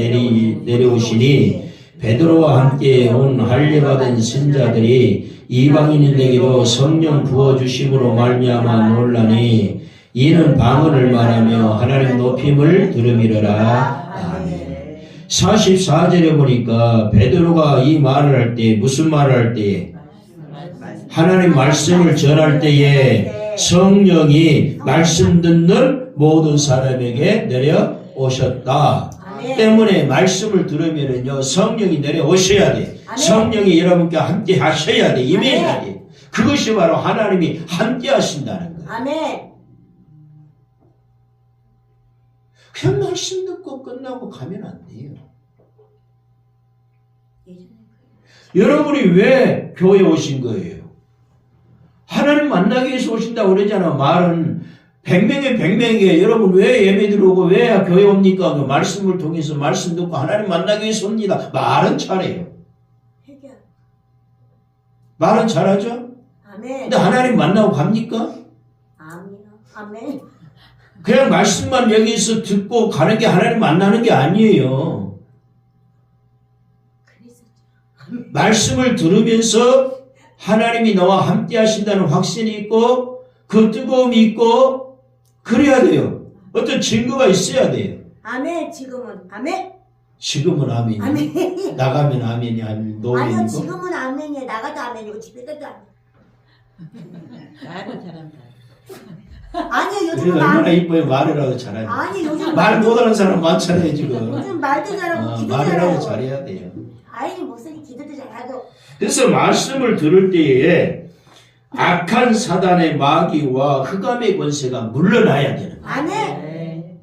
내려오시니 베드로와 함께 온 할례받은 신자들이 이방인들에게도 성령 부어주심으로 말미암아 놀라니 이는 방언을 말하며 하나님 높임을 들음이러라. 아멘. 44절에 보니까 베드로가 이 말을 할 때 무슨 말을 할 때 하나님 말씀을 전할 때에 성령이 말씀 듣는 모든 사람에게 내려오셨다. 아멘. 때문에 말씀을 들으면은요 성령이 내려오셔야 돼. 아멘. 성령이 여러분과 함께 하셔야 돼. 임해야 돼. 그것이 바로 하나님이 함께 하신다는 거예요. 아멘. 그냥 말씀 듣고 끝나고 가면 안 돼요. 여러분이 왜 교회에 오신 거예요? 하나님 만나기 위해서 오신다고 그러잖아. 말은 100명에 100명이에요. 여러분 왜 예배 들어오고 왜 교회 옵니까? 그 말씀을 통해서 말씀 듣고 하나님 만나기 위해서 옵니다. 말은 잘해요. 해결. 말은 잘하죠? 아멘. 근데 하나님 만나고 갑니까? 아멘. 아멘. 그냥 말씀만 여기서 듣고 가는 게 하나님 만나는 게 아니에요. 그랬었죠. 말씀을 들으면서 하나님이 너와 함께 하신다는 확신이 있고 그 뜨거움이 있고 그래야 돼요. 어떤 증거가 있어야 돼요. 아멘. 지금은 아멘. 지금은 아멘이요. 아멘. 나가면 아멘이 아니고 아니요. 노멘이고. 지금은 아멘이에요. 나가도 아멘이고 집에 가도 아멘. 말은 잘한다. 아니요. 요즘은 그래도 얼마나 말. 이뻐요. 말이라도 잘하죠. 아니 요즘 말 못하는 사람 많잖아요 지금. 요즘 말도 잘하고 기도도 말이라도 잘하고. 잘해야 돼요. 아이 목소리 기도도 잘하고. 그래서 말씀을 들을 때에 악한 사단의 마귀와 흑암의 권세가 물러나야 되는 거예요. 아멘. 네.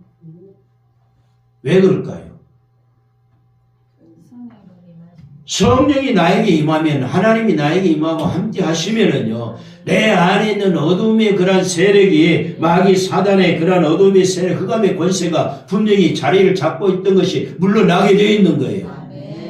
왜 그럴까요? 성령이 나에게 임하면 하나님이 나에게 임하고 함께 하시면은요 내 안에 있는 어둠의 그런 세력이 마귀 사단의 그런 어둠의 세력 흑암의 권세가 분명히 자리를 잡고 있던 것이 물러나게 되어 있는 거예요.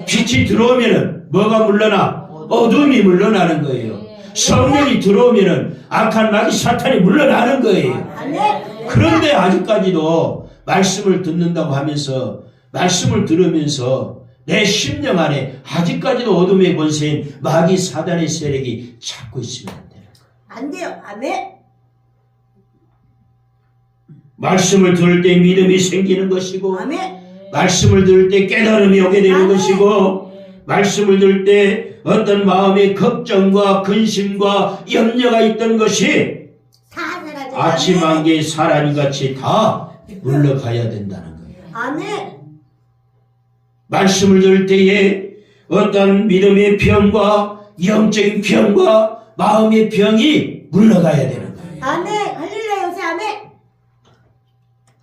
빛이 들어오면은 뭐가 물러나? 어둠이 물러나는 거예요. 성령이 들어오면은 악한 마귀 사탄이 물러나는 거예요. 아멘. 그런데 아직까지도 말씀을 듣는다고 하면서 말씀을 들으면서 내 심령 안에 아직까지도 어둠의 권세인 마귀 사단의 세력이 잡고 있으면 안 되는 거예요. 안 돼요. 아멘. 말씀을 들을 때 믿음이 생기는 것이고 아멘. 말씀을 들을 때 깨달음이 오게 되는 아멘. 것이고 말씀을 들을 때 어떤 마음의 걱정과 근심과 염려가 있던 것이 사사라져. 아침 안개의 사라리같이 다 물러가야 된다는 거예요. 아멘. 말씀을 들을 때에 어떤 믿음의 병과 영적인 병과 마음의 병이 물러가야 되는 거예요. 아멘. 할렐루야 요새 아멘.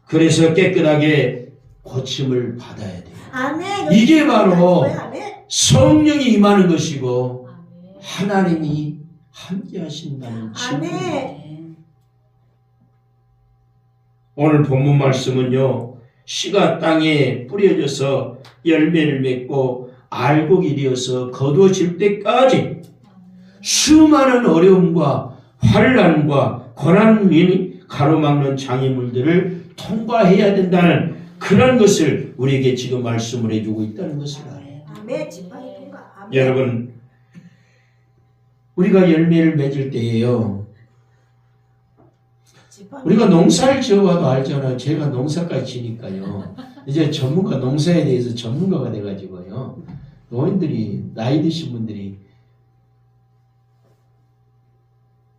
그래서 깨끗하게 고침을 받아야 돼요. 아멘. 이게 바로 아멘. 성령이 임하는 것이고 하나님이 함께 하신다는 증거입니다. 아멘. 오늘 본문 말씀은요. 씨가 땅에 뿌려져서 열매를 맺고 알곡이 되어서 거두어질 때까지 수많은 어려움과 환난과 고난이 가로막는 장애물들을 통과해야 된다는 그런 것을 우리에게 지금 말씀을 해주고 있다는 것을 알아요. 아멘. 지팡이 통과. 아멘. 여러분 우리가 열매를 맺을 때에요. 지팡이. 우리가 농사를 지어봐도 알잖아요. 제가 농사까지 지니까요. 이제 전문가, 농사에 대해서 전문가가 돼가지고요. 노인들이, 나이 드신 분들이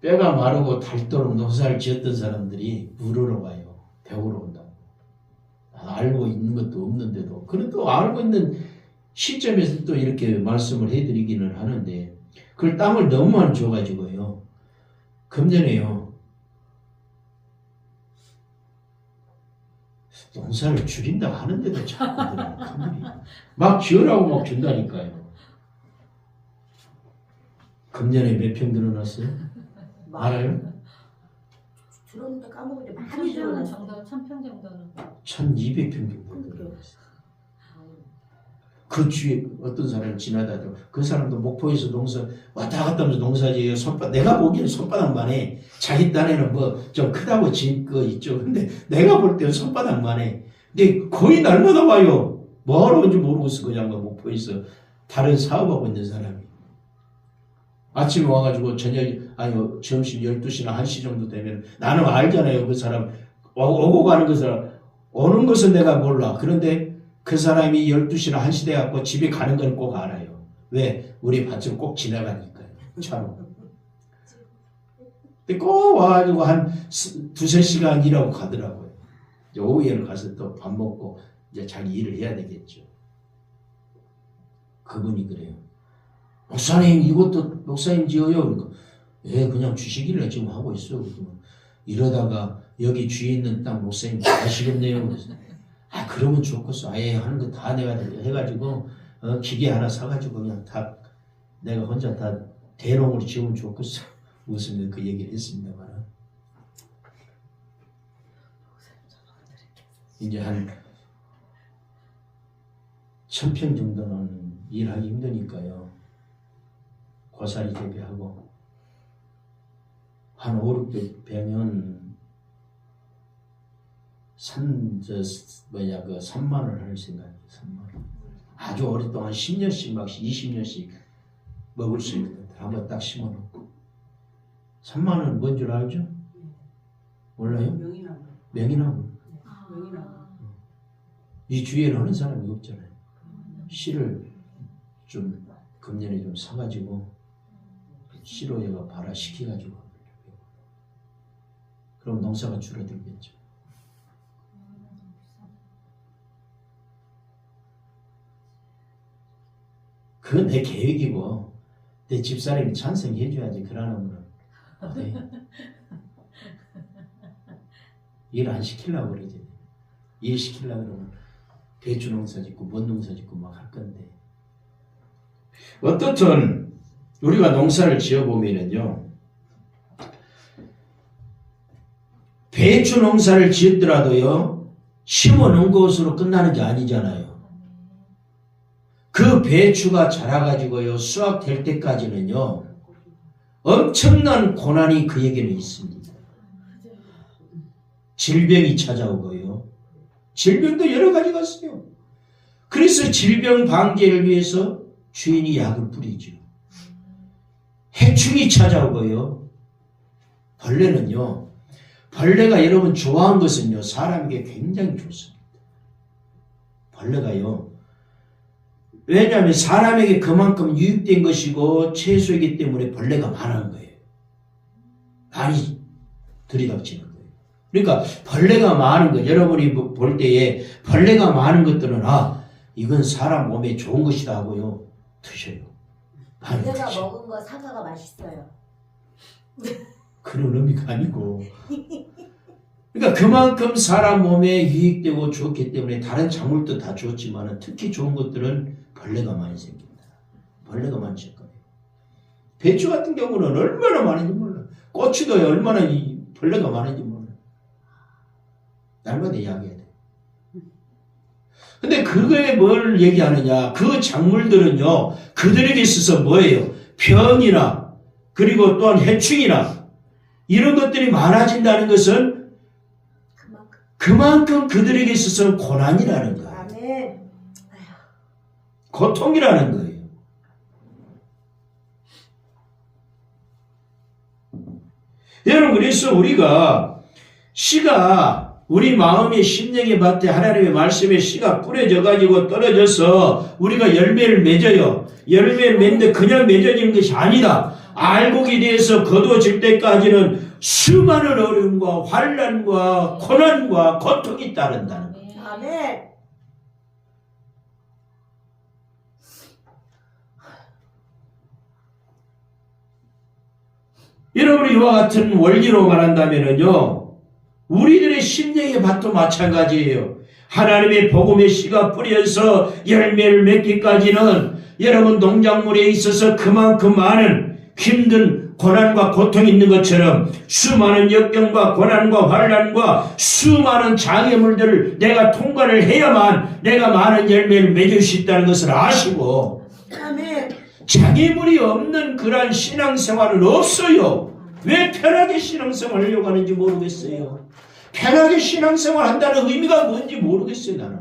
뼈가 마르고 닳도록 농사를 지었던 사람들이 물으러 와요. 배우러 온다고. 알고 있는 것도 없는데도. 그래도 알고 있는 시점에서 또 이렇게 말씀을 해드리기는 하는데 그걸 땀을 너무 많이 줘가지고요. 금전에요. 농사를 줄인다고 하는데도 자꾸 막 지으라고 막 준다니까요. 금년에 몇 평 들어놨어요? 알아요? 들었는데 까먹었는데 많이 천평 들어놨어. 정도, 1000평 정도는. 1200평 정도 들어놨어요. 그 주위에 어떤 사람이 지나다니고 그 사람도 목포에서 농사 왔다 갔다 하면서 농사지어요. 내가 보기에는 손바닥만 해. 자기 딴에는 뭐 좀 크다고 지은 거 있죠. 근데 내가 볼 때는 손바닥만 해. 근데 거의 날마다 와요. 뭐하러 온지 모르겠어. 그냥 목포에서 다른 사업하고 있는 사람이. 아침에 와가지고 점심 12시나 1시 정도 되면 나는 알잖아요. 그 사람 오고 가는 그 사람 오는 것은 내가 몰라. 그런데 그 사람이 12시나 1시 돼갖고 집에 가는 건 꼭 알아요. 왜? 우리 밭을 꼭 지나가니까요. 차로. 근데 꼭 와가지고 한 두세 시간 일하고 가더라고요. 이제 오후에는 가서 또 밥 먹고 이제 자기 일을 해야 되겠죠. 그분이 그래요. 목사님 이것도 목사님 지어요. 그러니까 예, 그냥 주시길래 지금 하고 있어. 그러면 이러다가 여기 주위에 있는 땅 목사님 다 하시겠네요. 그래서 아, 그러면 좋겠어. 아예 하는 거 다 내가 해가지고 기계 하나 사가지고 그냥 다 내가 혼자 다 대농으로 지으면 좋겠어. 무슨 그 얘기를 했습니다만 이제 한 1000평 정도는 일하기 힘드니까요. 고사리 재배하고 한 5, 600배면 3만 원을 할 생각이에요. 3만 원. 아주 오랫동안 10년씩 막 20년씩 먹을 수 있는 것들 한번 딱 심어놓고 3만 원은 뭔 줄 알죠? 몰라요? 명이나무. 명이나무. 명이나무. 이 주위에는 하는 사람이 없잖아요. 씨를 좀 금년에 좀 사가지고 씨로 얘가 발화시켜가지고 그럼 농사가 줄어들겠죠. 그건 내 계획이고 내 집사람이 찬성해줘야지. 그러는 거는 일 안 시키려고 그러지. 일 시키려고 그러면 배추 농사 짓고 뭔 농사 짓고 막 할 건데 어떻든 우리가 농사를 지어보면은요 배추 농사를 지었더라도요 심어 놓은 것으로 끝나는 게 아니잖아요. 그 배추가 자라가지고요 수확될 때까지는요 엄청난 고난이 그에게는 있습니다. 질병이 찾아오고요. 질병도 여러 가지가 있어요. 그래서 질병 방지를 위해서 주인이 약을 뿌리죠. 해충이 찾아오고요. 벌레는요. 벌레가 여러분 좋아하는 것은요. 사람에게 굉장히 좋습니다. 벌레가요. 왜냐하면 사람에게 그만큼 유익된 것이고 채소이기 때문에 벌레가 많은 거예요. 많이 들이닥치는 거예요. 그러니까 벌레가 많은 것, 여러분이 볼 때에 벌레가 많은 것들은 이건 사람 몸에 좋은 것이다 하고요. 드셔요. 많이 내가 드셔요. 먹은 거 사과가 맛있어요. 그런 의미가 아니고 그러니까 그만큼 사람 몸에 유익되고 좋기 때문에 다른 작물도 다 좋지만 특히 좋은 것들은 벌레가 많이 생긴다. 벌레가 많이 생길 거예요. 배추 같은 경우는 얼마나 많은지 몰라. 고추도 얼마나 벌레가 많은지 몰라. 날마다 이야기해야 돼. 근데 그거에 뭘 얘기하느냐. 그 작물들은요. 그들에게 있어서 뭐예요? 병이나 그리고 또한 해충이나 이런 것들이 많아진다는 것은 그만큼 그들에게 있어서 고난이라는 거예요. 아멘. 고통이라는 거예요. 여러분 그래서 우리가 씨가 우리 마음의 심령의 밭에 하나님의 말씀의 씨가 뿌려져 가지고 떨어져서 우리가 열매를 맺어요. 열매를 맺는데 그냥 맺어지는 것이 아니다. 알곡이 되어서 거두어질 때까지는 수많은 어려움과 환난과 고난과 고통이 따른다는 거예요. 아멘. 여러분이 이와 같은 원리로 말한다면요. 우리들의 심령의 밭도 마찬가지예요. 하나님의 복음의 씨가 뿌려서 열매를 맺기까지는 여러분 농작물에 있어서 그만큼 많은 힘든 고난과 고통이 있는 것처럼 수많은 역경과 고난과 환난과 수많은 장애물들을 내가 통과를 해야만 내가 많은 열매를 맺을 수 있다는 것을 아시고 아멘. 장애물이 없는 그러한 신앙생활은 없어요. 왜 편하게 신앙생활 하려고 하는지 모르겠어요. 편하게 신앙생활 한다는 의미가 뭔지 모르겠어요. 나는.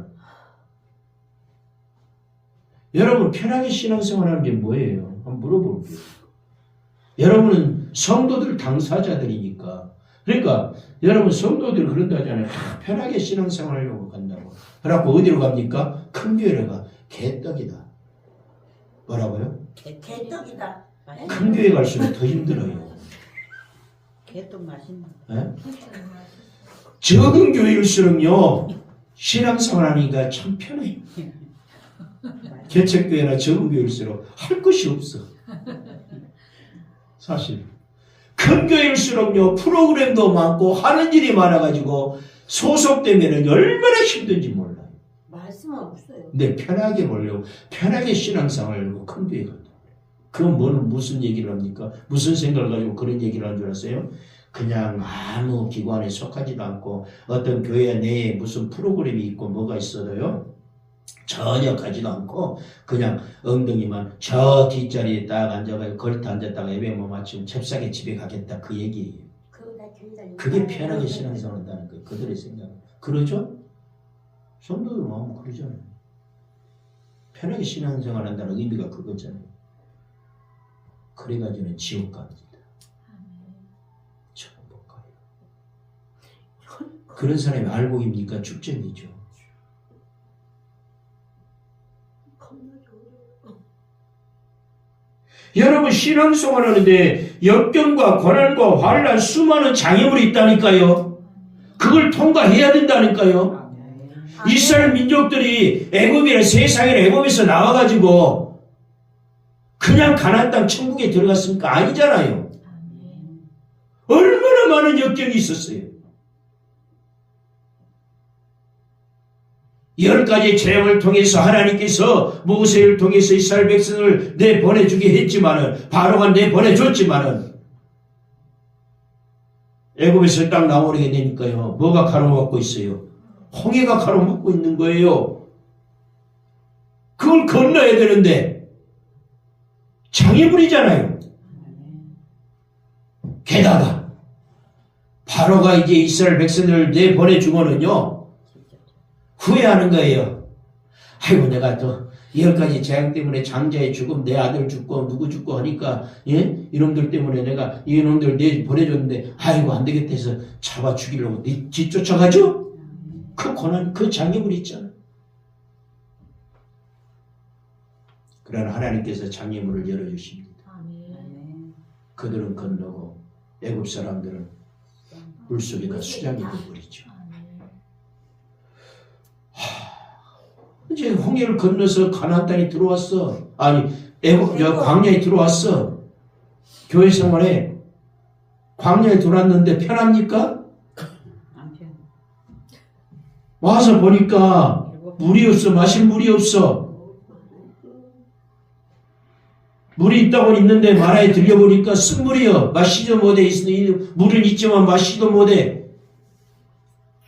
여러분 편하게 신앙생활 하는 게 뭐예요? 한번 물어볼게요. 여러분은 성도들 당사자들이니까. 그러니까 여러분 성도들 그런다잖아요. 편하게 신앙생활 하려고 간다고. 그래갖고 어디로 갑니까? 큰 교회로 가. 개떡이다. 뭐라고요? 개떡이다. 큰 교회 갈수록 더 힘들어요. 개떡 맛있는. 네? 적은 교회일수록요 신앙생활 하니까 참 편해요. 개척교회나 적은 교회일수록 할 것이 없어. 사실 큰 교회일수록요 프로그램도 많고 하는 일이 많아가지고 소속되면 얼마나 힘든지 몰라요. 말씀 없어요. 근데 편하게 보려고 편하게 신앙생활을 하고 큰 교회 간다. 그건 무슨 얘기를 합니까? 무슨 생각을 가지고 그런 얘기를 한 줄 아세요? 그냥 아무 기관에 속하지도 않고 어떤 교회 내에 무슨 프로그램이 있고 뭐가 있어도요 전혀 가지도 않고 그냥 엉덩이만 저 뒷자리에 딱 앉아가지고 걸터 앉았다가 예배만 마치면 잽싸게 집에 가겠다 그 얘기예요. 그게 편하게 신앙생활 한다는 거예요. 그들의 생각. 그러죠? 성도들 마음 그러잖아요. 편하게 신앙생활 한다는 의미가 그거잖아요. 그래가지고는 지옥 갑니다. 저는 못 가요. 그런 사람이 알곡입니까? 축전이죠. 여러분 신앙생활 하는데 역경과 고난과 환난 수많은 장애물이 있다니까요. 그걸 통과해야 된다니까요. 이스라엘 민족들이 애굽이나 세상이나 애굽에서 나와가지고 그냥 가나안 땅 천국에 들어갔습니까? 아니잖아요. 얼마나 많은 역경이 있었어요. 10가지 죄악을 통해서 하나님께서 모세를 통해서 이스라엘 백성을 내보내주게 했지만은 바로가 내보내줬지만은 애굽에서 딱 나오게 되니까요. 뭐가 가로막고 있어요? 홍해가 가로막고 있는 거예요. 그걸 건너야 되는데 장애물이잖아요. 게다가 바로가 이제 이스라엘 백성들을 내보내주고는요. 후회하는 거예요. 아이고 내가 또 10가지 재앙 때문에 장자의 죽음, 내 아들 죽고 누구 죽고 하니까 예? 이놈들 때문에 내가 이놈들 보내줬는데 아이고 안 되겠다 해서 잡아 죽이려고 뒤쫓아가죠? 그 고난, 그 장애물이 있잖아. 그러나 하나님께서 장애물을 열어주십니다. 그들은 건너고 애굽 사람들은 물속에다 수장이 되어버리죠. 이제 홍해를 건너서 가나안 땅에 들어왔어. 아니 애굽 광야에 들어왔어. 교회 생활에 광야에 들어왔는데 편합니까? 안 편. 와서 보니까 물이 없어. 마실 물이 없어. 물이 있다고 있는데 마라에 들려보니까 쓴물이요. 마시도 못해. 물은 있지만 마시도 못해.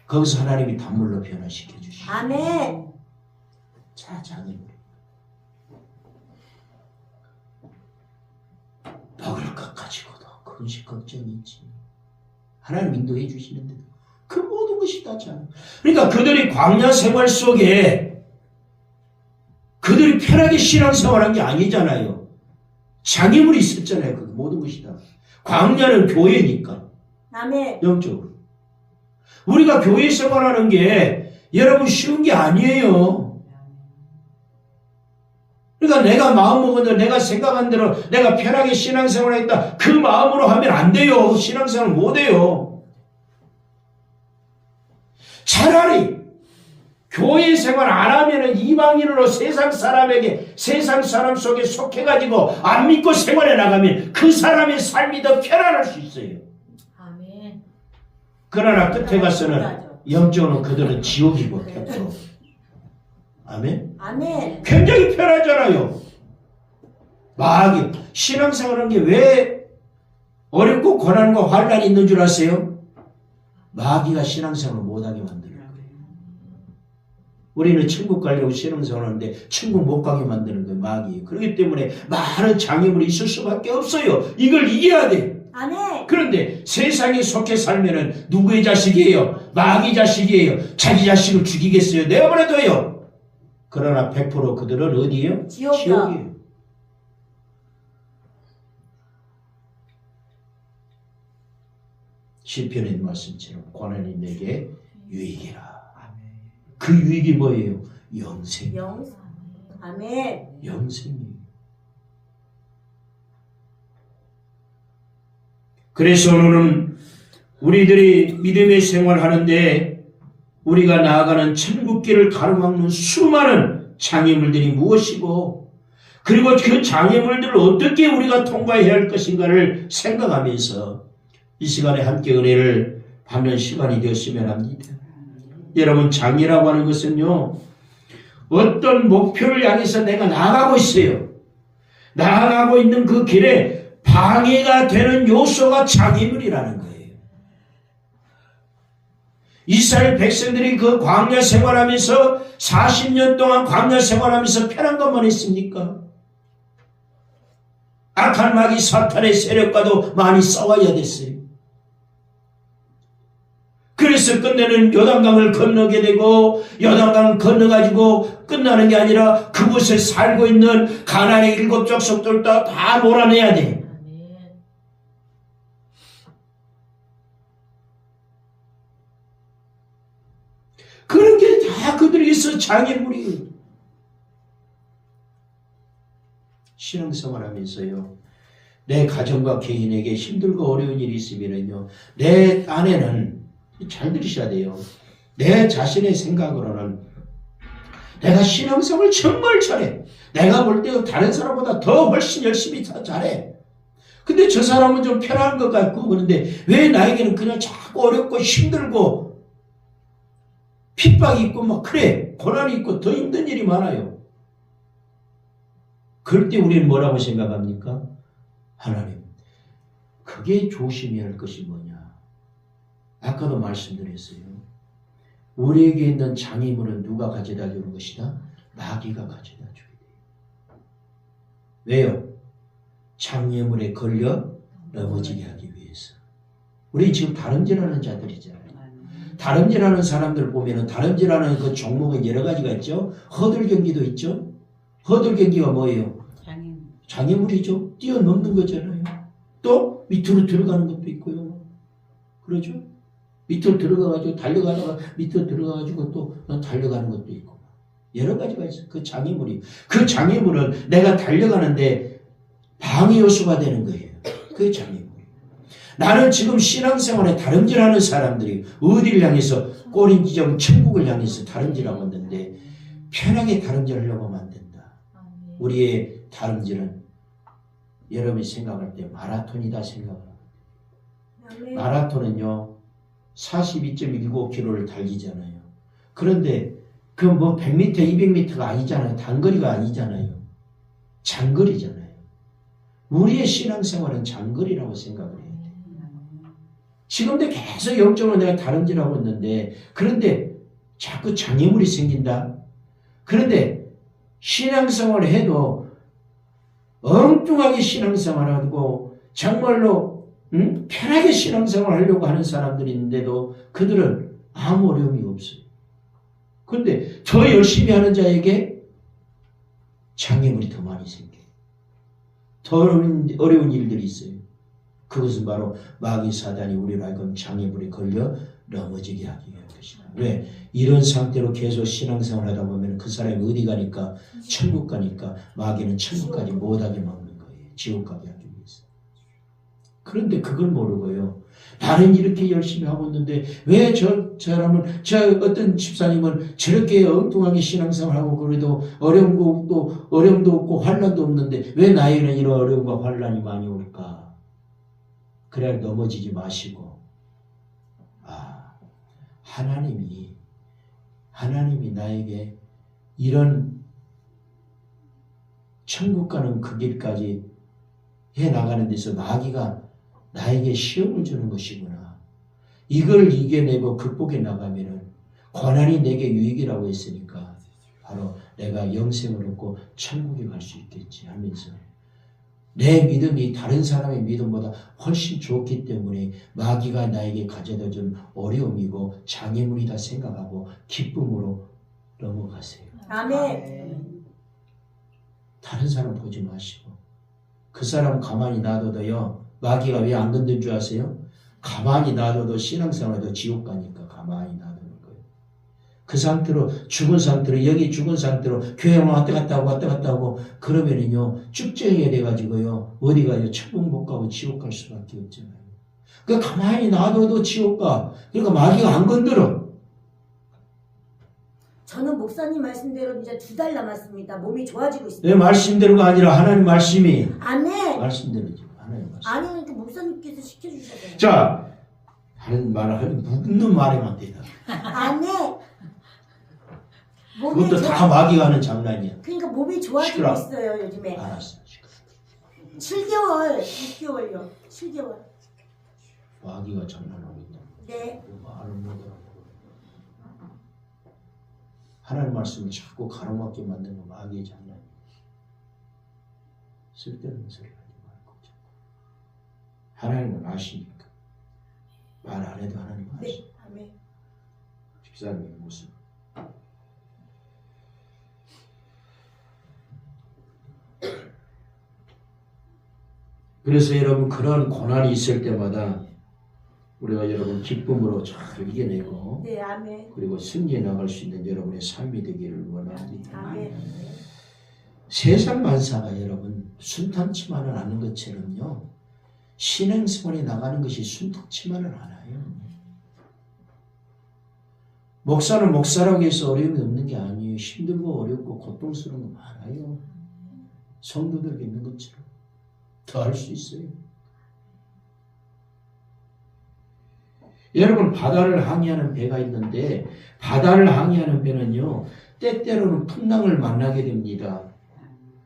거기서 하나님이 단물로 변화시켜 주시고. 아멘. 자, 장애물. 먹을 것 가지고도 근심 걱정이 있지. 하나님 인도해 주시는데 그 모든 것이 다 장. 그러니까 그들이 광야 생활 속에 그들이 편하게 신앙생활한 게 아니잖아요. 장애물이 있었잖아요. 그 모든 것이 다. 광야는 교회니까. 아멘. 영적으로. 우리가 교회 생활하는 게 여러분 쉬운 게 아니에요. 그러니까 내가 마음먹은 대로 내가 생각한 대로 내가 편하게 신앙생활을 했다. 그 마음으로 하면 안 돼요. 신앙생활 못 해요. 차라리 교회 생활 안 하면은 이방인으로 세상 사람에게 세상 사람 속에 속해가지고 안 믿고 생활해 나가면 그 사람의 삶이 더 편안할 수 있어요. 아멘. 그러나 끝에 가서는 영적으로 그들은 지옥이고 100%. 아멘? 아멘. 굉장히 편하잖아요. 마귀, 신앙생활하는 게 왜 어렵고 고난과 환란이 있는 줄 아세요? 마귀가 신앙생활을 못하게 만드는 거예요. 우리는 천국 가려고 신앙생활 하는데 천국 못 가게 만드는 거예요. 마귀. 그렇기 때문에 많은 장애물이 있을 수밖에 없어요. 이걸 이겨야 돼. 아멘. 그런데 세상에 속해 살면은 누구의 자식이에요? 마귀 자식이에요. 자기 자식을 죽이겠어요? 내버려둬요. 그러나 100% 그들은 어디예요? 지옥이에요. 시편에 있는 말씀처럼 고난이 내게 유익이라. 그 유익이 뭐예요? 영생. 아멘. 영생이에요. 그래서 오늘은 우리들이 믿음의 생활하는데 우리가 나아가는 천국길을 가로막는 수많은 장애물들이 무엇이고 그리고 그 장애물들을 어떻게 우리가 통과해야 할 것인가를 생각하면서 이 시간에 함께 은혜를 받는 시간이 되었으면 합니다. 여러분, 장애라고 하는 것은요, 어떤 목표를 향해서 내가 나아가고 있어요. 나아가고 있는 그 길에 방해가 되는 요소가 장애물이라는 거예요. 이스라엘 백성들이 그 광야 생활하면서 40년 동안 광야 생활하면서 편한 것만 했습니까? 악한 마귀 사탄의 세력과도 많이 싸워야 됐어요. 그래서 끝내는 요단강을 건너게 되고, 요단강을 건너가지고 끝나는 게 아니라 그곳에 살고 있는 가나안의 7 족속들도 다 몰아내야 돼. 그런 게 다 그들에게서 장애물이에요. 신앙생활 하면서요, 내 가정과 개인에게 힘들고 어려운 일이 있으면요, 내 안에는, 잘 들으셔야 돼요, 내 자신의 생각으로는 내가 신앙생활 정말 잘해. 내가 볼 때 다른 사람보다 더 훨씬 열심히 잘해. 근데 저 사람은 좀 편한 것 같고 그런데 왜 나에게는 그냥 자꾸 어렵고 힘들고 핍박이 있고 막 그래, 고난이 있고 더 힘든 일이 많아요. 그럴 때 우리는 뭐라고 생각합니까? 하나님, 그게 조심해야 할 것이 뭐냐? 아까도 말씀드렸어요. 우리에게 있는 장애물은 누가 가져다 주는 것이다? 마귀가 가져다 주게 돼요. 왜요? 장애물에 걸려 넘어지게 하기 위해서. 우리 지금 다름질하는 자들이잖아요. 다름질하는 사람들 보면은 다름질하는 그 종목은 여러 가지가 있죠. 허들 경기도 있죠. 허들 경기가 뭐예요? 장애물이죠. 뛰어넘는 거잖아요. 또 밑으로 들어가는 것도 있고요. 그렇죠? 밑으로 들어가가지고 달려가다가 밑으로 들어가가지고 또 달려가는 것도 있고 여러 가지가 있어요. 그 장애물이. 그 장애물은 내가 달려가는데 방해 요소가 되는 거예요. 그게 장애물. 나는 지금 신앙생활에 다름질하는 사람들이 어디를 향해서 꼬린지점 천국을 향해서 다름질하고 있는데 편하게 다름질하려고 하면 안 된다. 우리의 다름질은 여러분이 생각할 때 마라톤이다 생각합니다. 마라톤은요 42.19km를 달리잖아요. 그런데 그 뭐 100m, 200m가 아니잖아요. 단거리가 아니잖아요. 장거리잖아요. 우리의 신앙생활은 장거리라고 생각을 해요. 지금도 계속 영적으로 내가 다름질하고 있는데 그런데 자꾸 장애물이 생긴다. 그런데 신앙생활을 해도 엉뚱하게 신앙생활하고 정말로 편하게 신앙생활을 하려고 하는 사람들이 있는데도 그들은 아무 어려움이 없어요. 그런데 더 열심히 하는 자에게 장애물이 더 많이 생겨요. 더 어려운 일들이 있어요. 그것은 바로 마귀 사단이 우리를 하여금 장애물에 걸려 넘어지게 하기 위한 것이다. 왜? 이런 상태로 계속 신앙생활 하다 보면 그 사람이 어디 가니까? 천국 가니까 마귀는 천국까지 못하게 막는 거예요. 지옥 가게 하기 위해서. 그런데 그걸 모르고요. 나는 이렇게 열심히 하고 있는데 왜 저 사람은, 저 어떤 집사님은 저렇게 엉뚱하게 신앙생활하고 그래도 어려움도 없고 환난도 없는데 왜 나에게는 이런 어려움과 환난이 많이 올까? 그래 넘어지지 마시고 하나님이 나에게 이런 천국 가는 그 길까지 해 나가는 데서 마귀가 나에게 시험을 주는 것이구나. 이걸 이겨내고 극복해 나가면은 고난이 내게 유익이라고 했으니까 바로 내가 영생을 얻고 천국에 갈 수 있겠지 하면서 내 믿음이 다른 사람의 믿음보다 훨씬 좋기 때문에 마귀가 나에게 가져다 준 어려움이고 장애물이다 생각하고 기쁨으로 넘어가세요. 아멘. 다른 사람 보지 마시고 그 사람 가만히 놔둬도요. 마귀가 왜 안 건든 줄 아세요? 가만히 놔둬도 신앙생활에도 지옥 가니까 가만히 놔두는 거예요. 그 상태로 죽은 상태로 여기 죽은 상태로 교회만 왔다 갔다 하고 그러면은요 쭉정이가 돼가지고요 어디 가요? 천국 못 가고 지옥 갈 수밖에 없잖아요. 그 가만히 놔둬도 지옥 가. 그러니까 마귀가 안 건드려. 저는 목사님 말씀대로 이제 2달 남았습니다. 몸이 좋아지고 내 있습니다. 말씀대로가 아니라 하나님 말씀이 아멘. 말씀대로지. 하나님 말씀. 아니 그러니까 목사님께서 시켜주셨잖아요. 자, 하는 말을 하면 묻는 말에만 대답. 아멘. 몸이 그것도 다 마귀가 하는 장난이야. 그러니까 몸이 좋아지고 시끄러. 있어요 요즘에. 알았어. 7개월, 6개월요. 7개월. 마귀가 장난하고 있다. 네. 말을 못하고. 하나님 말씀을 자꾸 가로막게 만드는 거 마귀의 장난이야. 쓸데없는 소리 하지 말고. 하나님은 아시니까. 말 안 해도 하나님 아시. 네. 아멘. 집사님의 모습. 그래서 여러분 그런 고난이 있을 때마다 우리가 여러분 기쁨으로 잘 이겨내고 네. 아멘. 그리고 승리해 나갈 수 있는 여러분의 삶이 되기를 원합니다. 아멘. 세상 만사가 여러분 순탄치만은 않은 것처럼요. 신앙생활에 나가는 것이 순탄치만은 않아요. 목사는 목사라고 해서 어려움이 없는 게 아니에요. 힘들고 어렵고 고통스러운 거 많아요. 성도들에게 있는 것처럼 더 할 수 있어요. 여러분 바다를 항해하는 배가 있는데 바다를 항해하는 배는요. 때때로는 풍랑을 만나게 됩니다.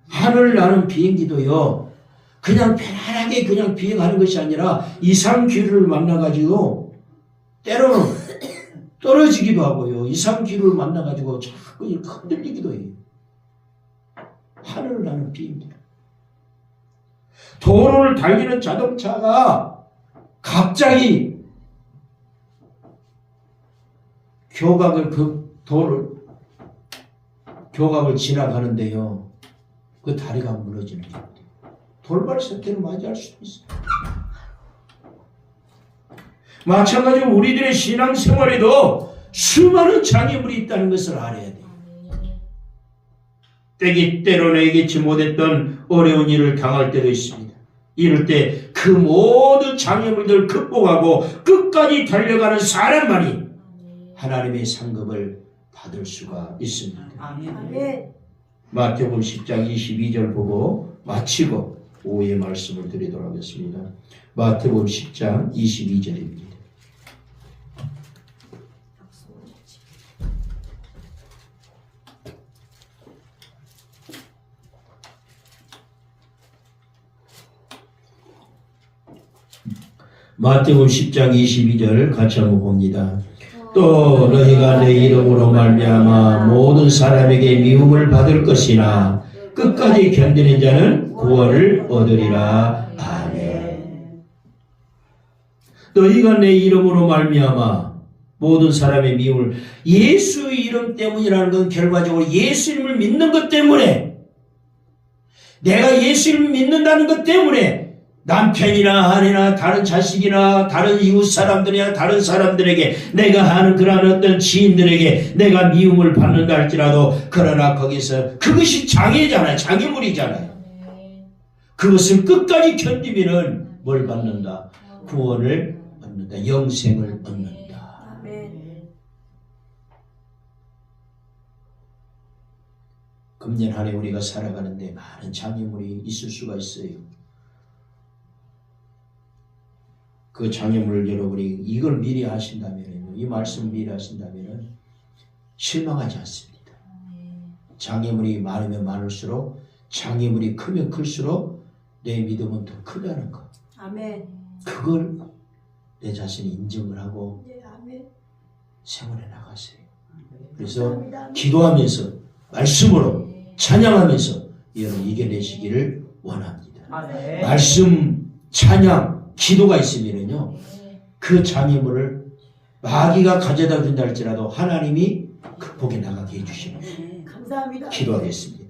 하늘 나는 비행기도요. 그냥 편안하게 그냥 비행하는 것이 아니라 이상기류를 만나가지고 때로는 떨어지기도 하고요. 이상기류를 만나가지고 자꾸 이렇게 흔들리기도 해요. 하늘을 나는 비행기. 도로를 달리는 자동차가 갑자기 교각을 지나가는데요. 그 다리가 무너지는 게 돼요. 돌발 사태를 맞이할 수도 있어요. 마찬가지로 우리들의 신앙생활에도 수많은 장애물이 있다는 것을 알아야 돼요. 때로는 예기치 못했던 어려운 일을 당할 때도 있습니다. 이럴 때 그 모든 장애물들을 극복하고 끝까지 달려가는 사람만이 하나님의 상급을 받을 수가 있습니다. 아멘. 마태복음 10장 22절 보고 마치고 오후의 말씀을 드리도록 하겠습니다. 마태복음 10장 22절입니다. 마태복음 10장 22절 같이 한번 봅니다. 또 너희가 내 이름으로 말미암아 모든 사람에게 미움을 받을 것이나 끝까지 견디는 자는 구원을 얻으리라. 아멘. 너희가 내 이름으로 말미암아 모든 사람의 미움을 예수 이름 때문이라는 건 결과적으로 예수님을 믿는 것 때문에 내가 예수님을 믿는다는 것 때문에 남편이나 아내나 다른 자식이나 다른 이웃 사람들이나 다른 사람들에게 내가 하는 그러한 어떤 지인들에게 내가 미움을 받는다 할지라도 그러나 거기서 그것이 장애잖아요. 장애물이잖아요. 그것을 끝까지 견디면은 뭘 받는다? 구원을 얻는다. 영생을 얻는다. 아멘. 금년 한 해 우리가 살아가는데 많은 장애물이 있을 수가 있어요. 그 장애물을 여러분이 이걸 미리 하신다면, 이 말씀을 미리 하신다면 실망하지 않습니다. 장애물이 많으면 많을수록, 장애물이 크면 클수록 내 믿음은 더 크다는 것. 아멘. 그걸 내 자신이 인정을 하고 네, 아멘. 생활해 나가세요. 그래서 감사합니다. 기도하면서 말씀으로 찬양하면서 여러분 이겨내시기를 원합니다. 아멘. 말씀, 찬양, 기도가 있으면요, 그 장애물을 마귀가 가져다 준다 할지라도 하나님이 극복해 나가게 해주시는 감사합니다. 기도하겠습니다.